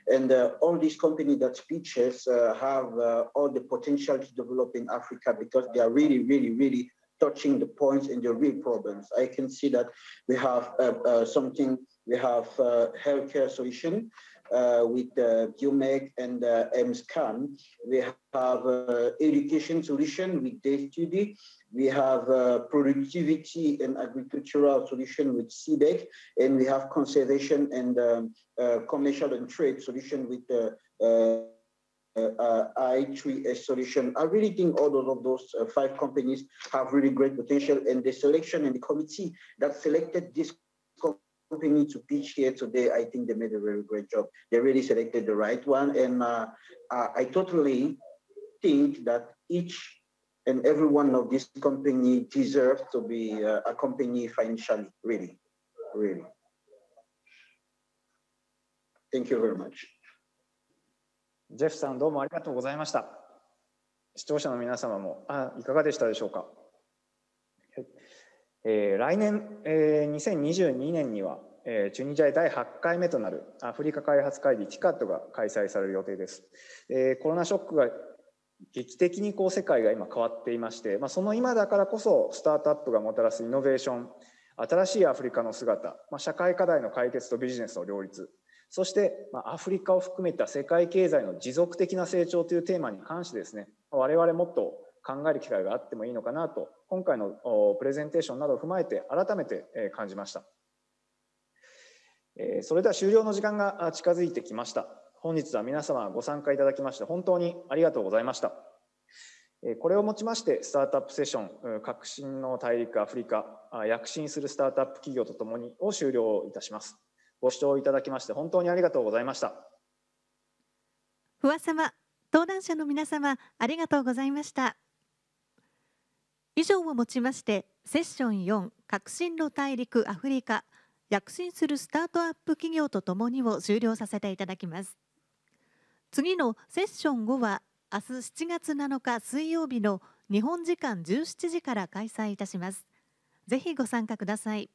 S5: And all these companies that speeches have all the potential to develop in Africa, because they are really, really, really touching the points and the real problems. I can see that we have we have healthcare solution with BioMec and MScan. We have education solution with Day Study. We have productivity and agricultural solution with CBEC, and we have conservation and commercial and trade solution with I3S solution. I really think all of those 5 companies have really great potential, and the selection and the committee that selected this company to pitch here today, I think they made a very great job. They really selected the right one, and I totally think that each and every one of these companies deserve to be accompanied financially, really. Thank you very much.
S2: ジェフさん、どうもありがとうございました。視聴者の皆様もいかがでしたでしょうか。来年、2022年には、チュニジア第8回目となるアフリカ開発会議 TICAD が開催される予定です。コロナショックが劇的に世界が今変わっていまして、その今だからこそスタートアップがもたらすイノベーション、新しいアフリカの姿、社会課題の解決とビジネスの両立、そしてアフリカを含めた世界経済の持続的な成長というテーマに関してですね、我々もっと考える機会があってもいいのかなと、今回のプレゼンテーションなどを踏まえて改めて感じました。それでは終了の時間が近づいてきました。本日は皆様ご参加いただきまして本当にありがとうございました。これをもちましてスタートアップセッション革新の大陸アフリカ躍進するスタートアップ企業とともにを終了いたします。ご視聴いただきまして本当にありがとうございました。
S1: 不破様、登壇者の皆様ありがとうございました。以上をもちましてセッション4革新の大陸アフリカ躍進するスタートアップ企業とともにを終了させていただきます。次のセッション5は明日7月7日水曜日の日本時間17時から開催いたします。ぜひご参加ください。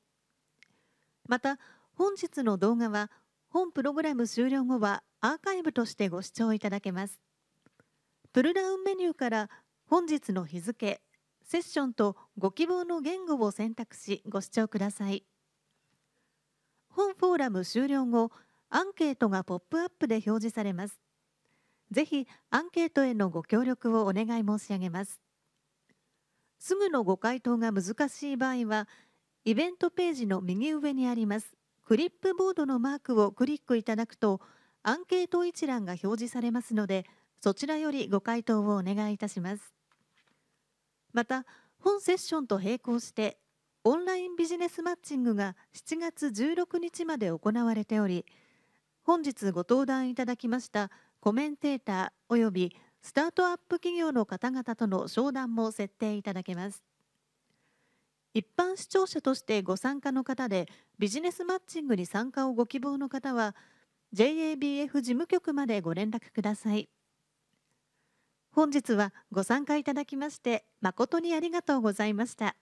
S1: また本日の動画は本プログラム終了後はアーカイブとしてご視聴いただけます。プルダウンメニューから本日の日付、セッションとご希望の言語を選択しご視聴ください。本フォーラム終了後、アンケートがポップアップで表示されます。ぜひアンケートへのご協力をお願い申し上げます。すぐのご回答が難しい場合は、イベントページの右上にありますクリップボードのマークをクリックいただくと、アンケート一覧が表示されますので、そちらよりご回答をお願いいたします。また、本セッションと並行して、オンラインビジネスマッチングが7月16日まで行われており、本日ご登壇いただきましたコメンテーターおよびスタートアップ企業の方々との商談も設定いただけます。一般視聴者としてご参加の方でビジネスマッチングに参加をご希望の方は JABF 事務局までご連絡ください。本日はご参加いただきまして誠にありがとうございました。